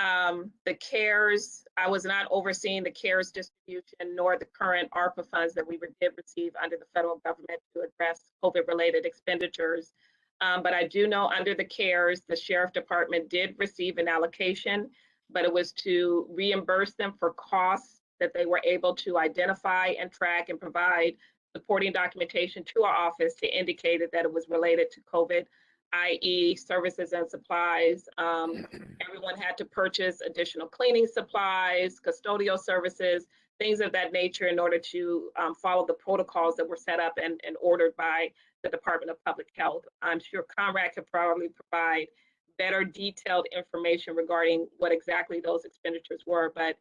CARES. I was not overseeing the CARES distribution nor the current ARPA funds that we did receive under the federal government to address COVID-related expenditures. But I do know under the CARES, the sheriff department did receive an allocation, but it was to reimburse them for costs that they were able to identify and track and provide supporting documentation to our office to indicate that it was related to COVID, i.e. services and supplies. Everyone had to purchase additional cleaning supplies, custodial services, things of that nature in order to follow the protocols that were set up and ordered by the Department of Public Health. I'm sure Conrad could probably provide better detailed information regarding what exactly those expenditures were, but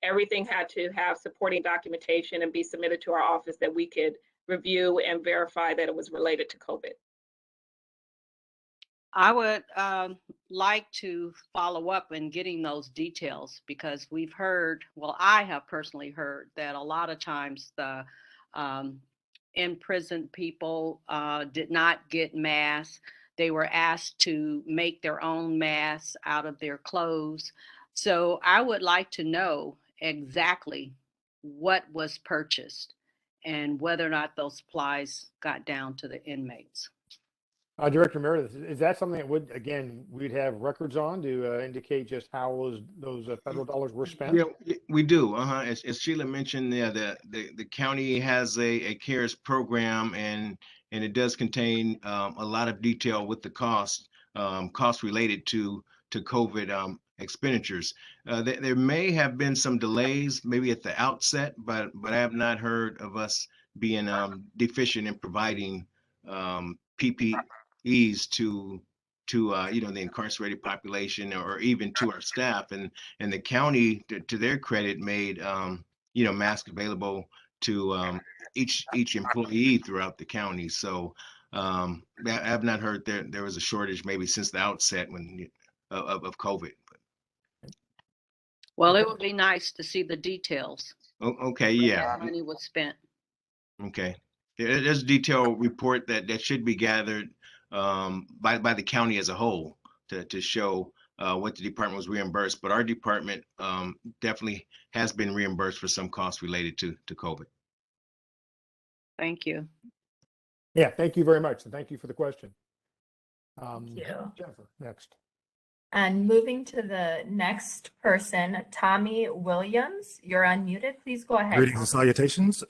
everything had to have supporting documentation and be submitted to our office that we could review and verify that it was related to COVID. I would like to follow up in getting those details because we've heard, well, I have personally heard that a lot of times the imprisoned people did not get masks. They were asked to make their own masks out of their clothes. So I would like to know exactly what was purchased and whether or not those supplies got down to the inmates. Director Meredith, is that something that we'd have records on to indicate just how those federal dollars were spent? Yeah, we do. As Sheila mentioned, the county has a CARES program, and it does contain a lot of detail with the costs related to COVID expenditures. There may have been some delays, maybe at the outset, but I have not heard of us being deficient in providing PPEs to the incarcerated population or even to our staff. And the county, to their credit, made masks available to each employee throughout the county. So I have not heard there was a shortage maybe since the outset of COVID. Well, it would be nice to see the details. Okay, yeah. How money was spent. Okay. There's a detailed report that should be gathered by the county as a whole to show what the department was reimbursed. But our department definitely has been reimbursed for some costs related to COVID. Thank you. Yeah, thank you very much. And thank you for the question. Thank you. Jennifer, next. And moving to the next person, Tommy Williams, you're unmuted. Please go ahead. Greetings and salutations.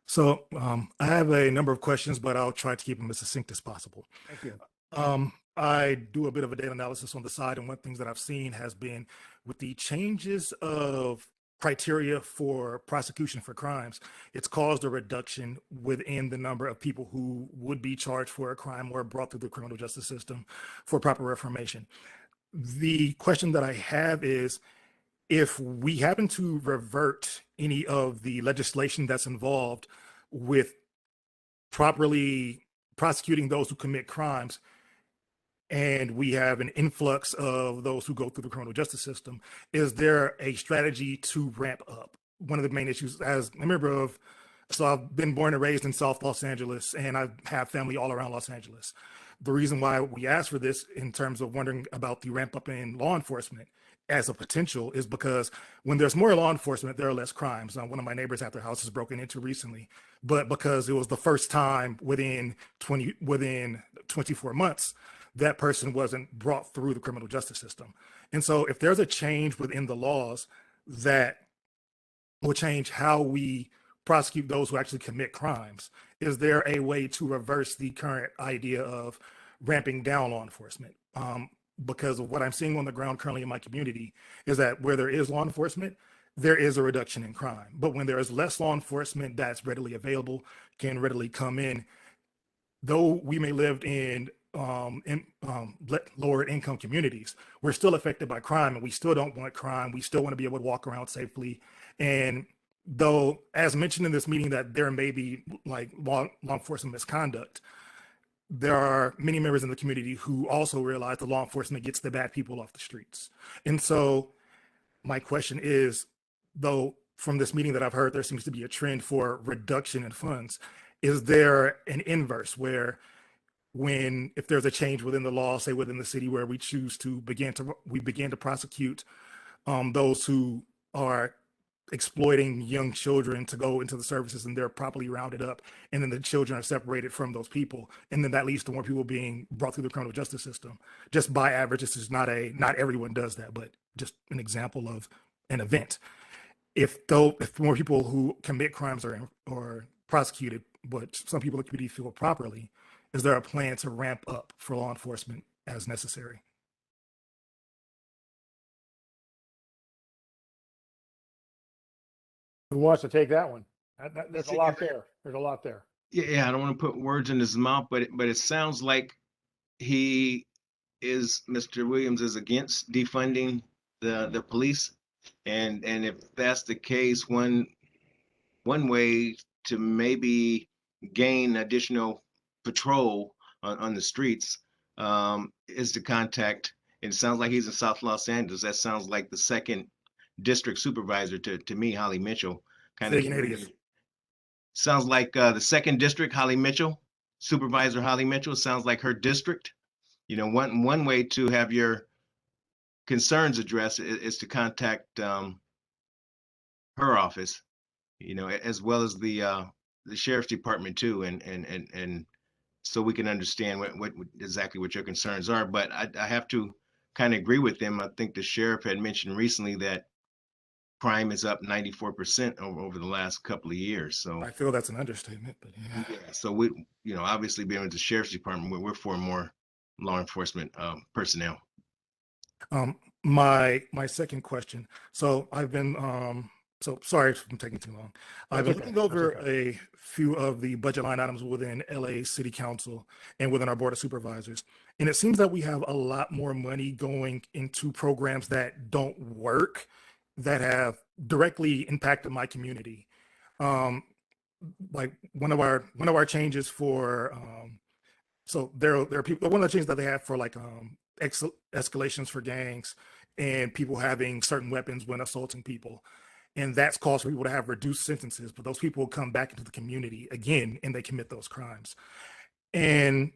So I have a number of questions, but I'll try to keep them as succinct as possible. Thank you. I do a bit of a data analysis on the side, and one of the things that I've seen has been with the changes of criteria for prosecution for crimes, it's caused a reduction within the number of people who would be charged for a crime or brought through the criminal justice system for proper reformation. The question that I have is, if we happen to revert any of the legislation that's involved with properly prosecuting those who commit crimes, and we have an influx of those who go through the criminal justice system, is there a strategy to ramp up? One of the main issues, as a member of, so I've been born and raised in South Los Angeles, and I have family all around Los Angeles. The reason why we asked for this in terms of wondering about the ramp up in law enforcement as a potential is because when there's more law enforcement, there are less crimes. One of my neighbors had their houses broken into recently, but because it was the first time within 24 months, that person wasn't brought through the criminal justice system. And so if there's a change within the laws that will change how we prosecute those who actually commit crimes, is there a way to reverse the current idea of ramping down law enforcement? Because of what I'm seeing on the ground currently in my community is that where there is law enforcement, there is a reduction in crime. But when there is less law enforcement that's readily available, can readily come in, though we may live in lower income communities, we're still affected by crime, and we still don't want crime. We still want to be able to walk around safely. And though, as mentioned in this meeting, that there may be like law enforcement misconduct, there are many members in the community who also realize the law enforcement gets the bad people off the streets. And so my question is, though from this meeting that I've heard, there seems to be a trend for reduction in funds. Is there an inverse where if there's a change within the law, say within the city, where we choose to begin to prosecute those who are exploiting young children to go into the services, and they're properly rounded up, and then the children are separated from those people, and then that leads to more people being brought through the criminal justice system? Just by average, this is not everyone does that, but just an example of an event. If more people who commit crimes are prosecuted, but some people in the community feel properly, is there a plan to ramp up for law enforcement as necessary? Who wants to take that one? There's a lot there. There's a lot there. Yeah, I don't want to put words in his mouth, but it sounds like Mr. Williams is against defunding the police. And if that's the case, one way to maybe gain additional patrol on the streets is to contact, and it sounds like he's in South Los Angeles. That sounds like the second district supervisor to me, Holly Mitchell. Sounds like the second district, Holly Mitchell, Supervisor Holly Mitchell. Sounds like her district. You know, one way to have your concerns addressed is to contact her office, you know, as well as the sheriff's department too, and so we can understand what exactly what your concerns are. But I have to kind of agree with them. I think the sheriff had mentioned recently that crime is up 94% over the last couple of years. So I feel that's an understatement, but yeah. So we, you know, obviously being with the sheriff's department, we're for more law enforcement personnel. My second question. So I've been so sorry if I'm taking too long. I've been looking over a few of the budget line items within LA City Council and within our Board of Supervisors. And it seems that we have a lot more money going into programs that don't work, that have directly impacted my community. Like one of our changes for so there are people, one of the changes that they have for like escalations for gangs and people having certain weapons when assaulting people. And that's caused for people to have reduced sentences, but those people will come back into the community again and they commit those crimes. And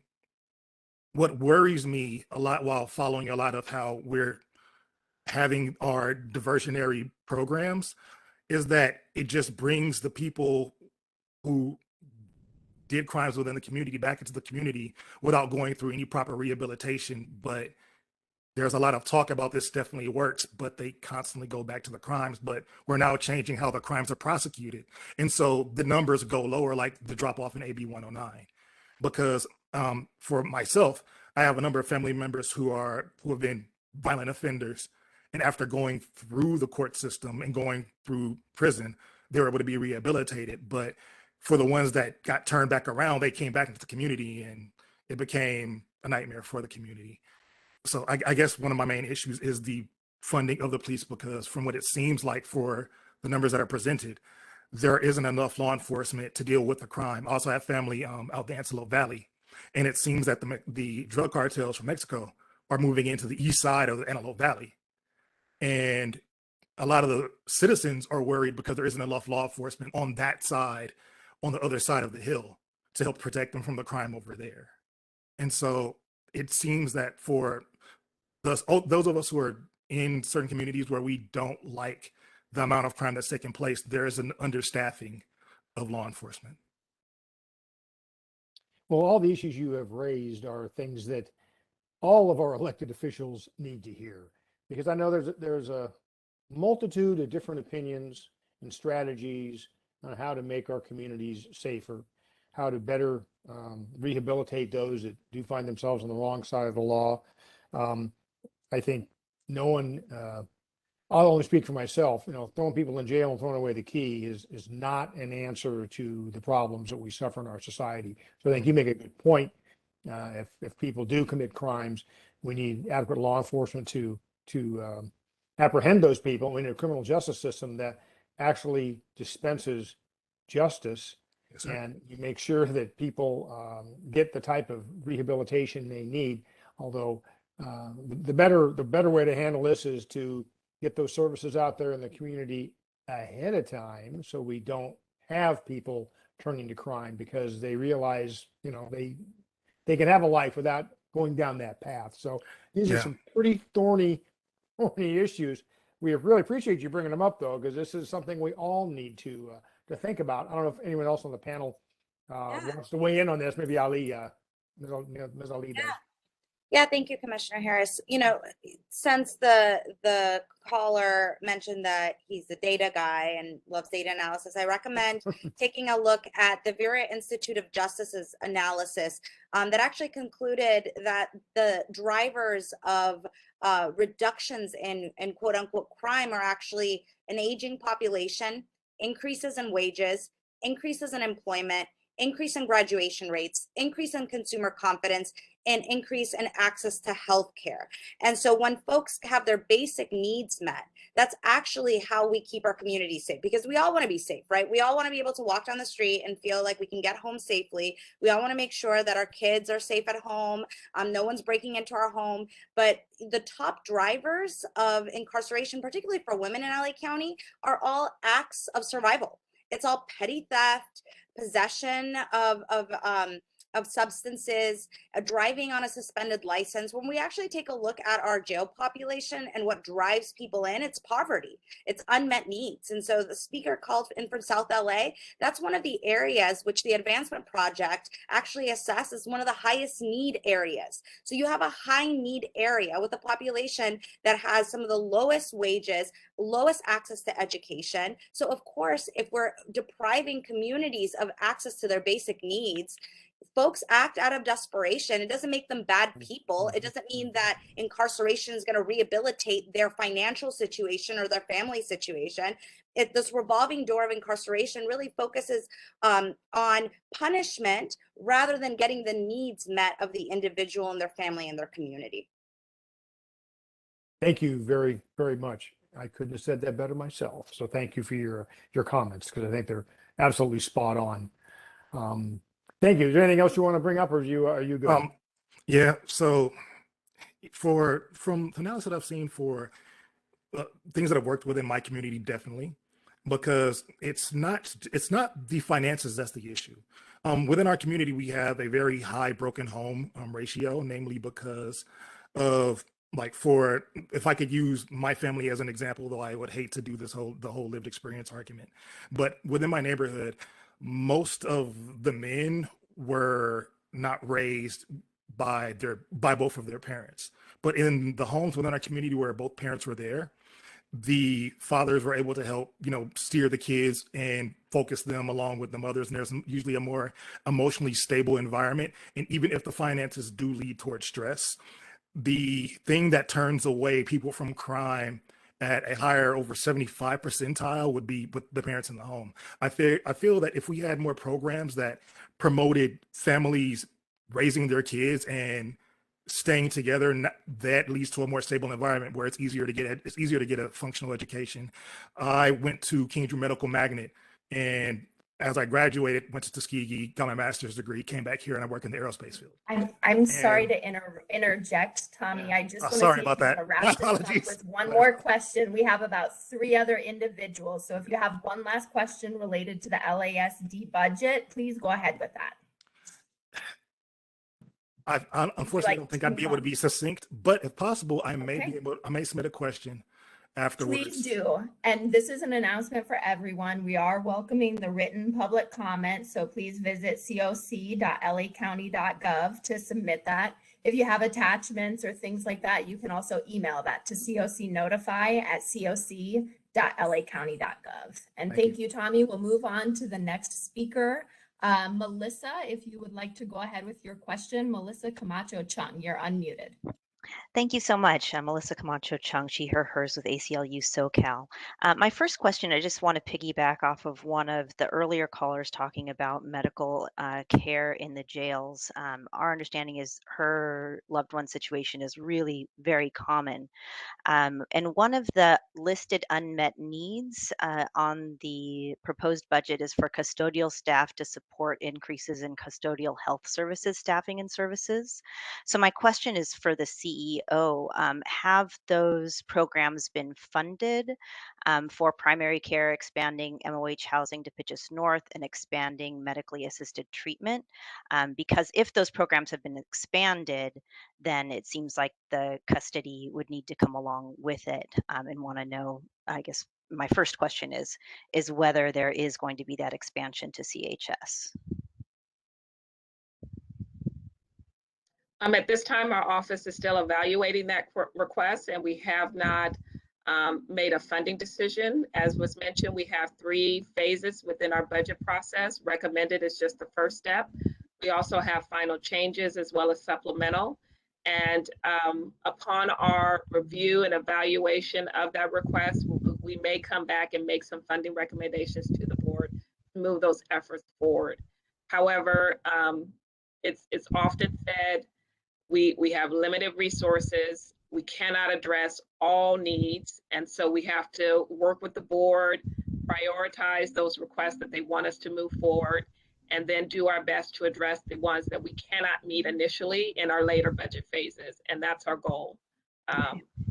what worries me a lot while following a lot of how we're having our diversionary programs is that it just brings the people who did crimes within the community back into the community without going through any proper rehabilitation. But there's a lot of talk about this definitely works, but they constantly go back to the crimes. But we're now changing how the crimes are prosecuted. And so the numbers go lower, like the drop off in AB 109. Because for myself, I have a number of family members who have been violent offenders. And after going through the court system and going through prison, they were able to be rehabilitated. But for the ones that got turned back around, they came back into the community and it became a nightmare for the community. So I guess one of my main issues is the funding of the police, because from what it seems like for the numbers that are presented, there isn't enough law enforcement to deal with the crime. I also have family out the Antelope Valley, and it seems that the drug cartels from Mexico are moving into the east side of the Antelope Valley. And a lot of the citizens are worried because there isn't enough law enforcement on that side, on the other side of the hill, to help protect them from the crime over there. And so it seems that for those of us who are in certain communities where we don't like the amount of crime that's taking place, there is an understaffing of law enforcement. Well, all the issues you have raised are things that all of our elected officials need to hear, because I know there's a multitude of different opinions and strategies on how to make our communities safer, how to better rehabilitate those that do find themselves on the wrong side of the law. I think no one, I'll only speak for myself, throwing people in jail and throwing away the key is not an answer to the problems that we suffer in our society. So I think you make a good point. If people do commit crimes, we need adequate law enforcement to apprehend those people. We need a criminal justice system that actually dispenses justice. Yes, sir. And you make sure that people get the type of rehabilitation they need. Although the better way to handle this is to get those services out there in the community ahead of time, so we don't have people turning to crime because they realize they can have a life without going down that path. So these are some pretty thorny issues. We really appreciate you bringing them up, though, because this is something we all need to think about. I don't know if anyone else on the panel wants to weigh in on this. Maybe Ali, Ms. Ali does. Yeah, thank you, Commissioner Harris. Since the caller mentioned that he's a data guy and loves data analysis, I recommend taking a look at the Vera Institute of Justice's analysis that actually concluded that the drivers of reductions in quote unquote crime are actually an aging population, increases in wages, increases in employment, increase in graduation rates, increase in consumer confidence, and increase in access to healthcare. And so when folks have their basic needs met, that's actually how we keep our communities safe, because we all want to be safe, right? We all want to be able to walk down the street and feel like we can get home safely. We all want to make sure that our kids are safe at home. No one's breaking into our home. But the top drivers of incarceration, particularly for women in LA County, are all acts of survival. It's all petty theft, possession of substances, driving on a suspended license. When we actually take a look at our jail population and what drives people in, it's poverty, it's unmet needs. And so the speaker called in from South LA. That's one of the areas which the Advancement Project actually assesses one of the highest need areas. So you have a high need area with a population that has some of the lowest wages, lowest access to education. So of course, if we're depriving communities of access to their basic needs, folks act out of desperation. It doesn't make them bad people. It doesn't mean that incarceration is going to rehabilitate their financial situation or their family situation. This revolving door of incarceration really focuses on punishment rather than getting the needs met of the individual and their family and their community. Thank you very, very much. I couldn't have said that better myself. So thank you for your comments, because I think they're absolutely spot on. Thank you. Is there anything else you want to bring up, or are you good? Yeah. So from the analysis that I've seen for things that have worked within my community, definitely, because it's not the finances that's the issue. Within our community, we have a very high broken home ratio, namely because of, like, if I could use my family as an example, though I would hate to do the whole lived experience argument, but within my neighborhood, most of the men were not raised by both of their parents. But in the homes within our community where both parents were there, the fathers were able to help, steer the kids and focus them along with the mothers. And there's usually a more emotionally stable environment. And even if the finances do lead towards stress, the thing that turns away people from crime at a higher over 75 percentile would be with the parents in the home. I feel that if we had more programs that promoted families raising their kids and staying together, that leads to a more stable environment where it's easier to get a functional education. I went to King Drew Medical Magnet, and as I graduated, went to Tuskegee, got my master's degree, came back here, and I work in the aerospace field. I'm sorry to interject, Tommy. I just want to sorry see about if you that. want to wrap My this up apologies. with one more question. We have about 3 other individuals. So if you have one last question related to the LASD budget, please go ahead with that. I unfortunately don't think I'd be able to be succinct, but if possible, I may submit a question afterwards. Please do. And this is an announcement for everyone. We are welcoming the written public comment. So please visit coc.lacounty.gov to submit that. If you have attachments or things like that, you can also email that to cocnotify@coc.lacounty.gov. And thank you, Tommy. We'll move on to the next speaker. Melissa, if you would like to go ahead with your question. Melissa Camacho Chung, you're unmuted. Thank you so much. I'm Melissa Camacho Chung, she, her, hers with ACLU SoCal. My first question, I just want to piggyback off of one of the earlier callers talking about medical care in the jails. Our understanding is her loved one situation is really very common. And one of the listed unmet needs on the proposed budget is for custodial staff to support increases in custodial health services, staffing and services. So my question is for the CEO, have those programs been funded for primary care, expanding MOH housing to Pitchess North and expanding medically assisted treatment? Because if those programs have been expanded, then it seems like the custody would need to come along with it, and want to know, I guess my first question is whether there is going to be that expansion to CHS. At this time, our office is still evaluating that request, and we have not made a funding decision. As was mentioned, we have 3 phases within our budget process. Recommended is just the first step. We also have final changes as well as supplemental. And upon our review and evaluation of that request, we may come back and make some funding recommendations to the board to move those efforts forward. However, it's often said, we have limited resources. We cannot address all needs. And so we have to work with the board, prioritize those requests that they want us to move forward, and then do our best to address the ones that we cannot meet initially in our later budget phases. And that's our goal,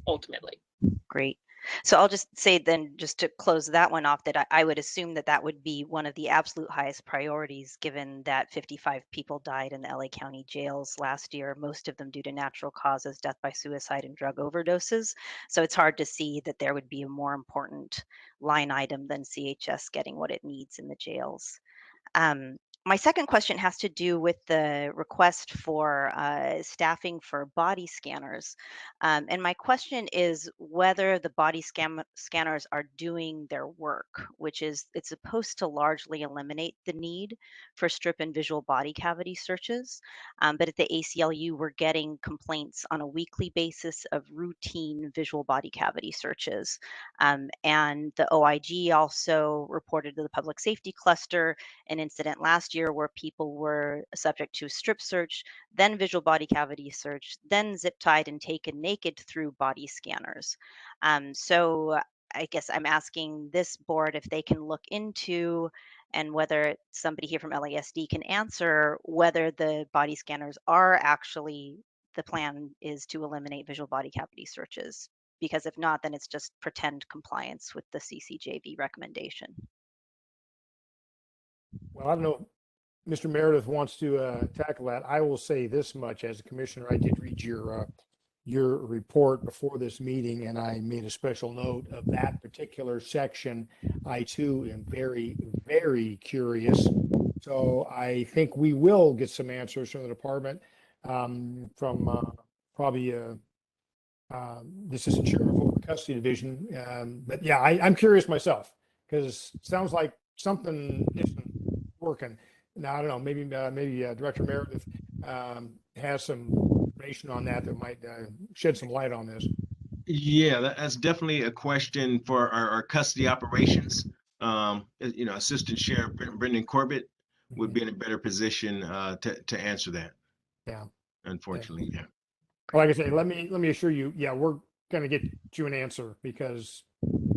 ultimately. Great. So I'll just say then, just to close that one off, that I would assume that that would be one of the absolute highest priorities, given that 55 people died in the LA County jails last year, most of them due to natural causes, death by suicide and drug overdoses. So it's hard to see that there would be a more important line item than CHS getting what it needs in the jails. My second question has to do with the request for staffing for body scanners. And my question is whether the body scanners are doing their work, which is it's supposed to largely eliminate the need for strip and visual body cavity searches. But at the ACLU, we're getting complaints on a weekly basis of routine visual body cavity searches. And the OIG also reported to the public safety cluster an incident last year where people were subject to a strip search, then visual body cavity search, then zip tied and taken naked through body scanners. So I guess I'm asking this board if they can look into, and whether somebody here from LASD can answer, whether the body scanners are actually, the plan is to eliminate visual body cavity searches. Because if not, then it's just pretend compliance with the CCJV recommendation. Well, I don't know if Mr. Meredith wants to tackle that. I will say this much: as a commissioner, I did read your report before this meeting, and I made a special note of that particular section. I too am very, very curious. So I think we will get some answers from the department, from probably the assistant sheriff over the custody division. But yeah, I'm curious myself because it sounds like something isn't working. Now, I don't know, maybe Director Meredith has some information on that might shed some light on this. Yeah, that's definitely a question for our custody operations. Assistant Sheriff Brendan Corbett would be in a better position to answer that. Yeah. Unfortunately, yeah. Like I say, let me assure you, yeah, we're going to get you an answer because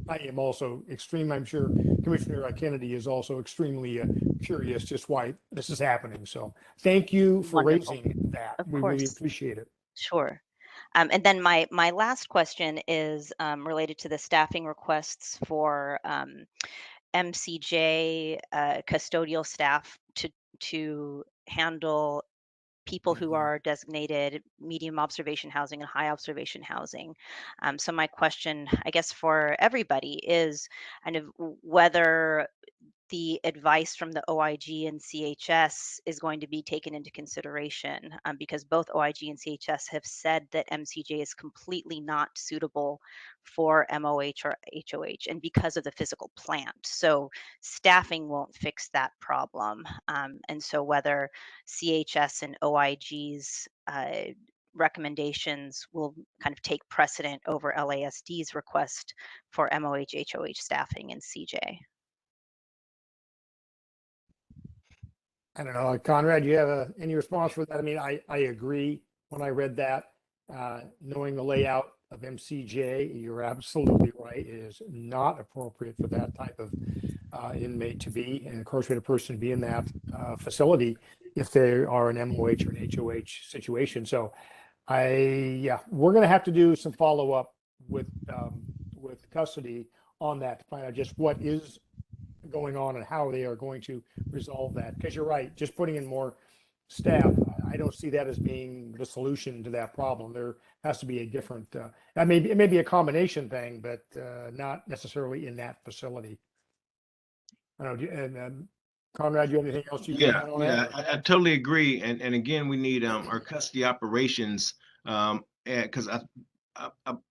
I am also I'm sure Commissioner Kennedy is also extremely curious just why this is happening. So thank you for Wonderful. raising that. Of We really course. appreciate it. Sure. And then my last question is related to the staffing requests for MCJ custodial staff to handle people who are designated medium observation housing and high observation housing. So my question, I guess, for everybody is kind of whether the advice from the OIG and CHS is going to be taken into consideration because both OIG and CHS have said that MCJ is completely not suitable for MOH or HOH and because of the physical plant. So staffing won't fix that problem. And so whether CHS and OIG's recommendations will kind of take precedent over LASD's request for MOH, HOH staffing and CJ. I don't know, Conrad, you have any response for that? I mean, I agree when I read that, knowing the layout of MCJ, you're absolutely right. It is not appropriate for that type of inmate to be, an incarcerated person to be in that facility if they are an MOH or an HOH situation. So we're going to have to do some follow-up with custody on that to find out just what is going on and how they are going to resolve that. Because you're right, just putting in more staff, I don't see that as being the solution to that problem. There has to be a different, it may be a combination thing, but not necessarily in that facility. I don't know, and Conrad, do you have anything else you can add on that? I totally agree. And again, we need our custody operations because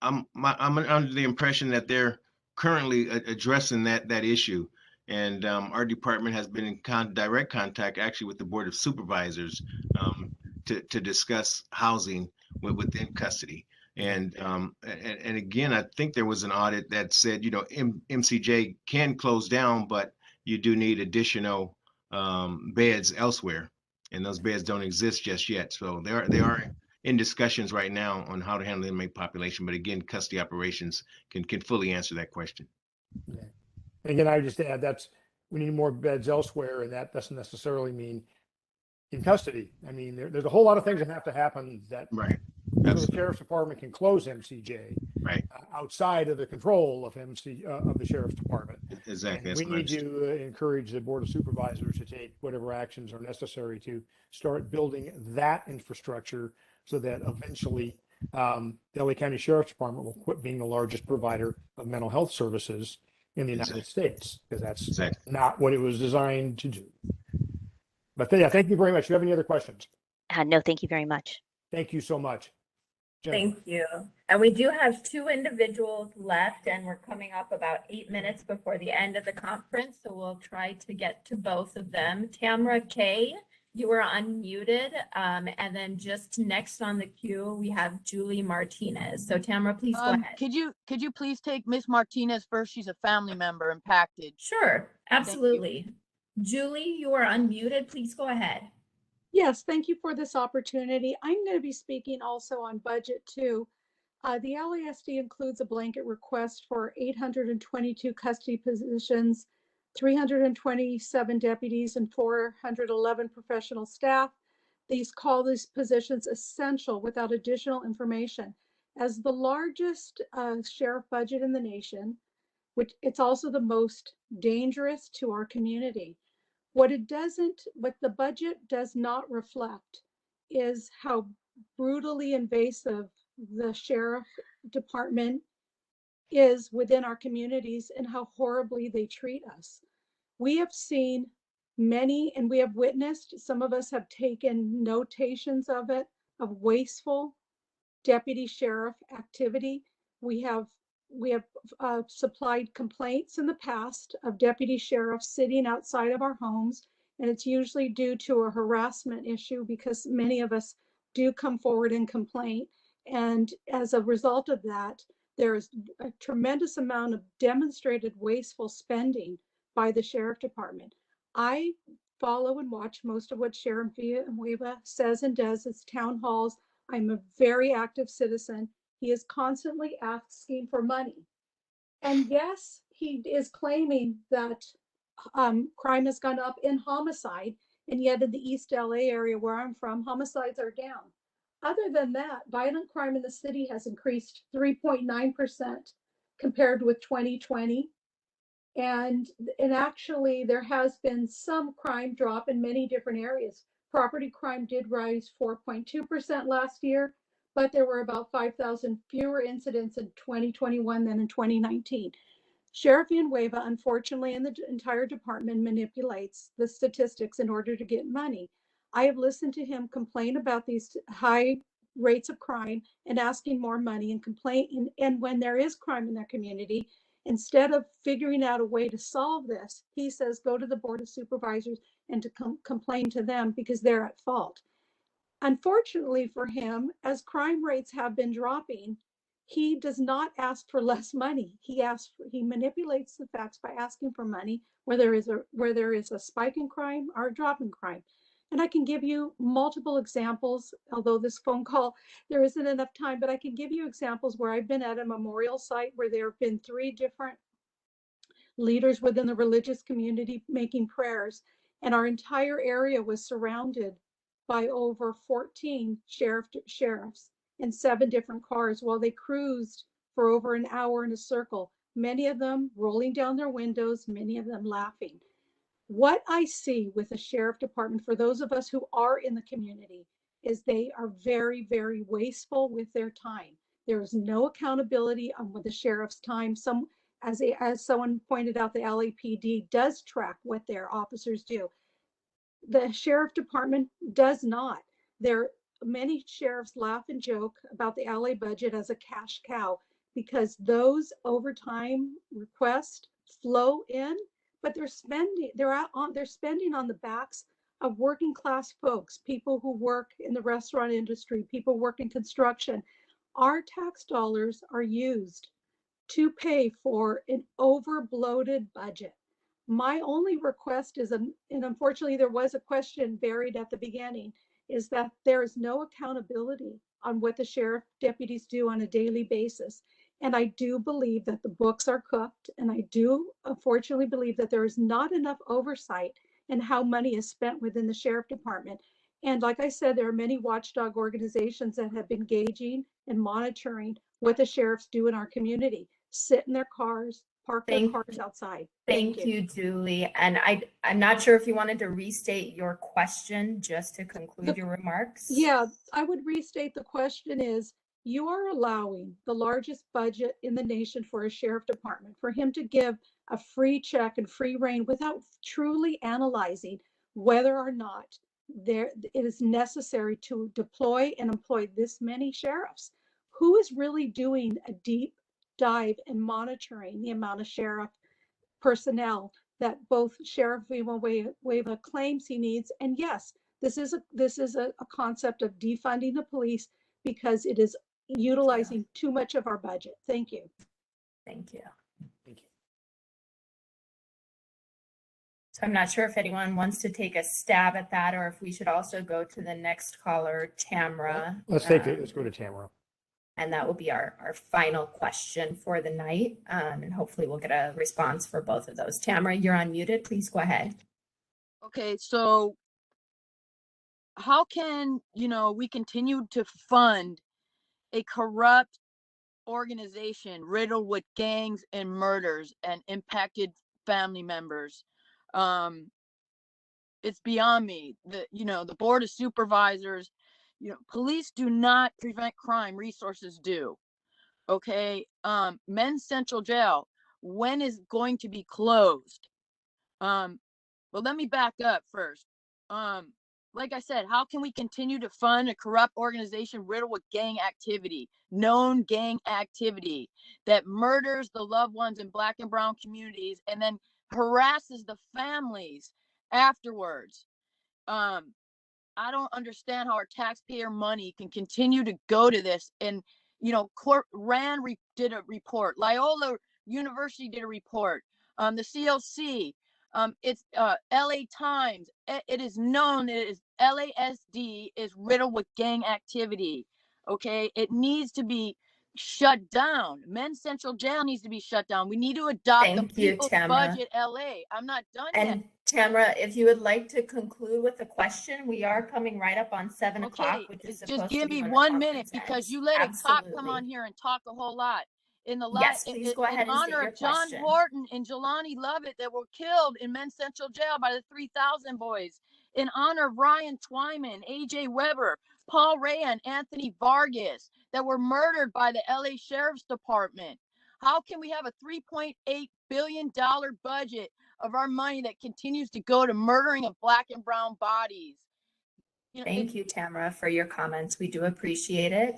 I'm under the impression that they're currently addressing that issue. And our department has been in direct contact actually with the Board of Supervisors to discuss housing within custody. And again, I think there was an audit that said, MCJ can close down, but you do need additional beds elsewhere. And those beds don't exist just yet. So they are in discussions right now on how to handle the inmate population. But again, custody operations can fully answer that question. Yeah. Again, I would just add we need more beds elsewhere, and that doesn't necessarily mean in custody. I mean, there's a whole lot of things that have to happen that right. The sheriff's department can close MCJ right outside of the control of of the sheriff's department. Exactly. We need to encourage the Board of Supervisors to take whatever actions are necessary to start building that infrastructure so that eventually the LA County Sheriff's Department will quit being the largest provider of mental health services in the United States, because that's not what it was designed to do. But yeah, thank you very much. Do you have any other questions? No, thank you very much. Thank you so much. Jennifer. Thank you. And we do have 2 individuals left, and we're coming up about 8 minutes before the end of the conference. So we'll try to get to both of them. Tamara Kay, you are unmuted. And then just next on the queue, we have Julie Martinez. So Tamara, please go ahead. Could you please take Miss Martinez first? She's a family member impacted. Sure, absolutely. Julie, you are unmuted. Please go ahead. Yes, thank you for this opportunity. I'm going to be speaking also on budget too. The LASD includes a blanket request for 822 custody positions, 327 deputies, and 411 professional staff. These call these positions essential without additional information. As the largest sheriff budget in the nation, which it's also the most dangerous to our community. What the budget does not reflect is how brutally invasive the sheriff department is within our communities and how horribly they treat us. We have seen many, and we have witnessed, some of us have taken notations of it, of wasteful deputy sheriff activity. We have supplied complaints in the past of deputy sheriffs sitting outside of our homes, and it's usually due to a harassment issue because many of us do come forward and complain. And as a result of that, there's a tremendous amount of demonstrated wasteful spending by the sheriff department. I follow and watch most of what Sheriff Villanueva says and does at town halls. I'm a very active citizen. He is constantly asking for money. And yes, he is claiming that crime has gone up in homicide, and yet in the East LA area where I'm from, homicides are down. Other than that, violent crime in the city has increased 3.9% compared with 2020. And actually, there has been some crime drop in many different areas. Property crime did rise 4.2% last year, but there were about 5,000 fewer incidents in 2021 than in 2019. Sheriff Villanueva, unfortunately, and the entire department manipulates the statistics in order to get money. I have listened to him complain about these high rates of crime and asking more money and complain. And when there is crime in their community, instead of figuring out a way to solve this, he says, go to the Board of Supervisors and to complain to them because they're at fault. Unfortunately for him, as crime rates have been dropping, he does not ask for less money. He manipulates the facts by asking for money where there is a spike in crime or a drop in crime. And I can give you multiple examples, although this phone call, there isn't enough time, but I can give you examples where I've been at a memorial site where there have been 3 different leaders within the religious community making prayers, and our entire area was surrounded by over 14 sheriffs in 7 different cars while they cruised for over an hour in a circle, many of them rolling down their windows, many of them laughing. What I see with the sheriff department, for those of us who are in the community, is they are very, very wasteful with their time. There is no accountability on the sheriff's time. As someone pointed out, the LAPD does track what their officers do. The sheriff department does not. Many sheriffs laugh and joke about the LA budget as a cash cow because those overtime requests flow in, but they're spending on the backs of working class folks, people who work in the restaurant industry, people work in construction. Our tax dollars are used to pay for an over-bloated budget. My only request is, and unfortunately there was a question buried at the beginning, is that there is no accountability on what the sheriff deputies do on a daily basis. And I do believe that the books are cooked, and I do unfortunately believe that there is not enough oversight in how money is spent within the sheriff department. And like I said, there are many watchdog organizations that have been gauging and monitoring what the sheriffs do in our community. Sit in their cars, park their cars outside. Thank you, Julie. And I'm not sure if you wanted to restate your question just to conclude your remarks. Yeah, I would restate the question is, you are allowing the largest budget in the nation for a sheriff department, for him to give a free check and free rein without truly analyzing whether or not it is necessary to deploy and employ this many sheriffs. Who is really doing a deep dive and monitoring the amount of sheriff personnel that both Sheriff Villanueva claims he needs? And yes, this is a concept of defunding the police because it is utilizing too much of our budget. Thank you. Thank you. Thank you. So I'm not sure if anyone wants to take a stab at that or if we should also go to the next caller, Tamara. Let's go to Tamara. And that will be our final question for the night. And hopefully we'll get a response for both of those. Tamara, you're unmuted. Please go ahead. Okay, so how can, we continue to fund a corrupt organization riddled with gangs and murders and impacted family members? It's beyond me. The Board of Supervisors, police do not prevent crime, resources do. Okay, Men's Central Jail, when is going to be closed? Well, let me back up first. like I said, how can we continue to fund a corrupt organization riddled with gang activity, known gang activity that murders the loved ones in Black and brown communities and then harasses the families afterwards? I don't understand how our taxpayer money can continue to go to this. And, you know, did a report. Loyola University did a report. The CLC, it's LA Times. It is known that it is LASD is riddled with gang activity. Okay, it needs to be shut down. Men's Central Jail needs to be shut down. We need to adopt the Thank you, People's Tamara. Budget LA. I'm not done yet. And Tamara, if you would like to conclude with a question, we are coming right up on 7 o'clock, Okay, which is just supposed to give be me when the 1 minute conference because ends. you let a cop come on Absolutely. here and talk a whole lot. In the Yes, please go ahead in and state honor your of John question. Horton and Jelani Lovett that were killed in Men's Central Jail by the 3,000 boys. In honor of Ryan Twyman, AJ Weber, Paul Ray, and Anthony Vargas that were murdered by the LA Sheriff's Department. How can we have a $3.8 billion budget of our money that continues to go to murdering of Black and brown bodies? You know, Thank you, Tamara, for your comments. We do appreciate it.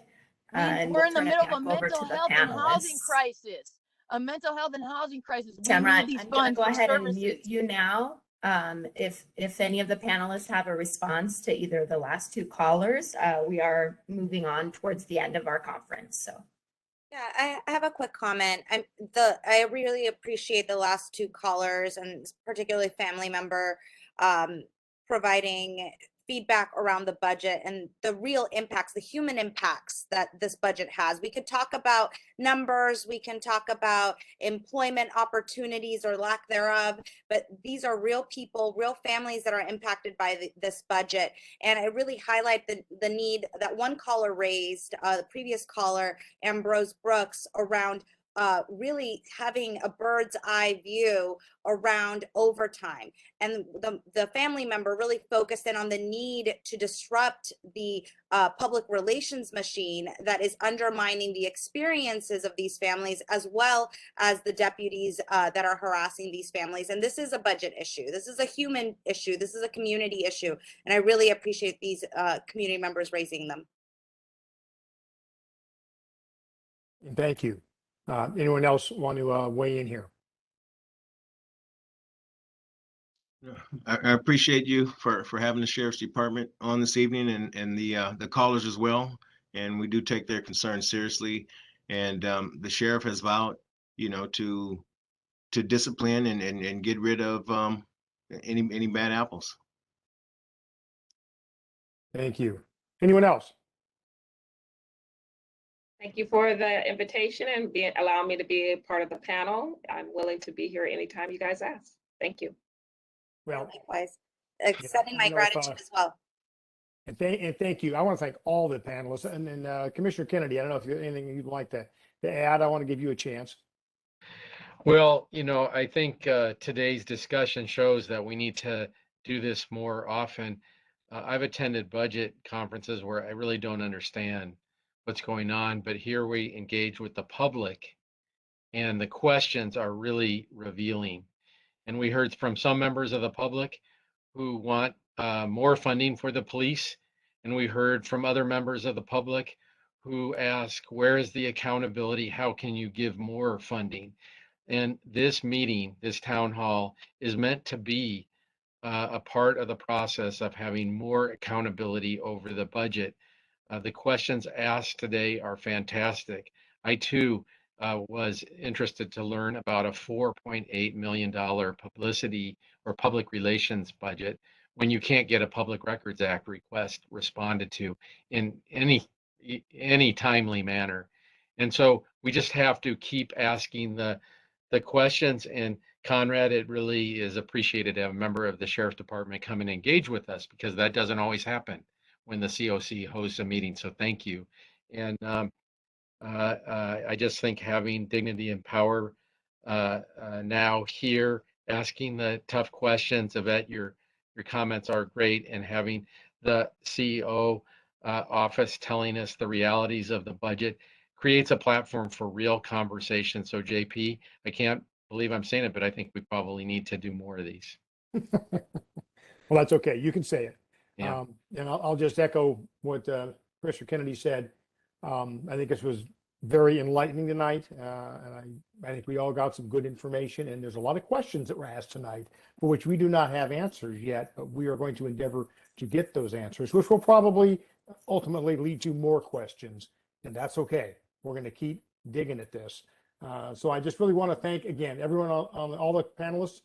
And we're we'll in the turn it middle of back a over mental to the health and housing panelists. crisis. A mental health and housing crisis. We Tamara, need these I'm going to funds go for ahead and services. mute you now. If any of the panelists have a response to either of the last two callers, we are moving on towards the end of our conference. So. Yeah, I have a quick comment. I really appreciate the last two callers and particularly family member providing feedback around the budget and the real impacts, the human impacts that this budget has. We could talk about numbers, we can talk about employment opportunities or lack thereof, but these are real people, real families that are impacted by this budget. And I really highlight the need that one caller raised, the previous caller, Ambrose Brooks, around really having a bird's eye view around overtime. And the family member really focused in on the need to disrupt the public relations machine that is undermining the experiences of these families, as well as the deputies that are harassing these families. And this is a budget issue. This is a human issue. This is a community issue. And I really appreciate these community members raising them. Thank you. Anyone else want to weigh in here? I appreciate you for having the Sheriff's Department on this evening and the callers as well. And we do take their concerns seriously. And the sheriff has vowed, you know, to discipline and get rid of any bad apples. Thank you. Anyone else? Thank you for the invitation and allowing me to be a part of the panel. I'm willing to be here anytime you guys ask. Thank you. Well, likewise, extending my gratitude as well. And thank you. I want to thank all the panelists and Commissioner Kennedy. I don't know if you have anything you'd like to add. I want to give you a chance. Well, you know, I think today's discussion shows that we need to do this more often. I've attended budget conferences where I really don't understand what's going on, but here we engage with the public and the questions are really revealing. And we heard from some members of the public who want more funding for the police. And we heard from other members of the public who ask, where is the accountability? How can you give more funding? And this meeting, this town hall, is meant to be a part of the process of having more accountability over the budget. The questions asked today are fantastic. I too was interested to learn about a $4.8 million publicity or public relations budget when you can't get a Public Records Act request responded to in any timely manner. And so we just have to keep asking the questions. And Conrad, it really is appreciated to have a member of the Sheriff's Department come and engage with us, because that doesn't always happen when the COC hosts a meeting. So thank you. And I just think having Dignity and Power now here, asking the tough questions, Ivette, your comments are great, and having the CEO office telling us the realities of the budget creates a platform for real conversation. So JP, I can't believe I'm saying it, but I think we probably need to do more of these. Well, that's okay. You can say it. Yeah. And I'll just echo what Commissioner Kennedy said. I think this was very enlightening tonight, and I think we all got some good information, and there's a lot of questions that were asked tonight for which we do not have answers yet, but we are going to endeavor to get those answers, which will probably ultimately lead to more questions, and that's okay. We're going to keep digging at this. So I just really want to thank again everyone on all the panelists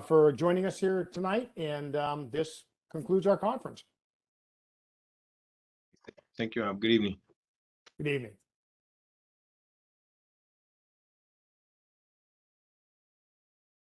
for joining us here tonight, and this concludes our conference. Thank you. Good evening. Good evening.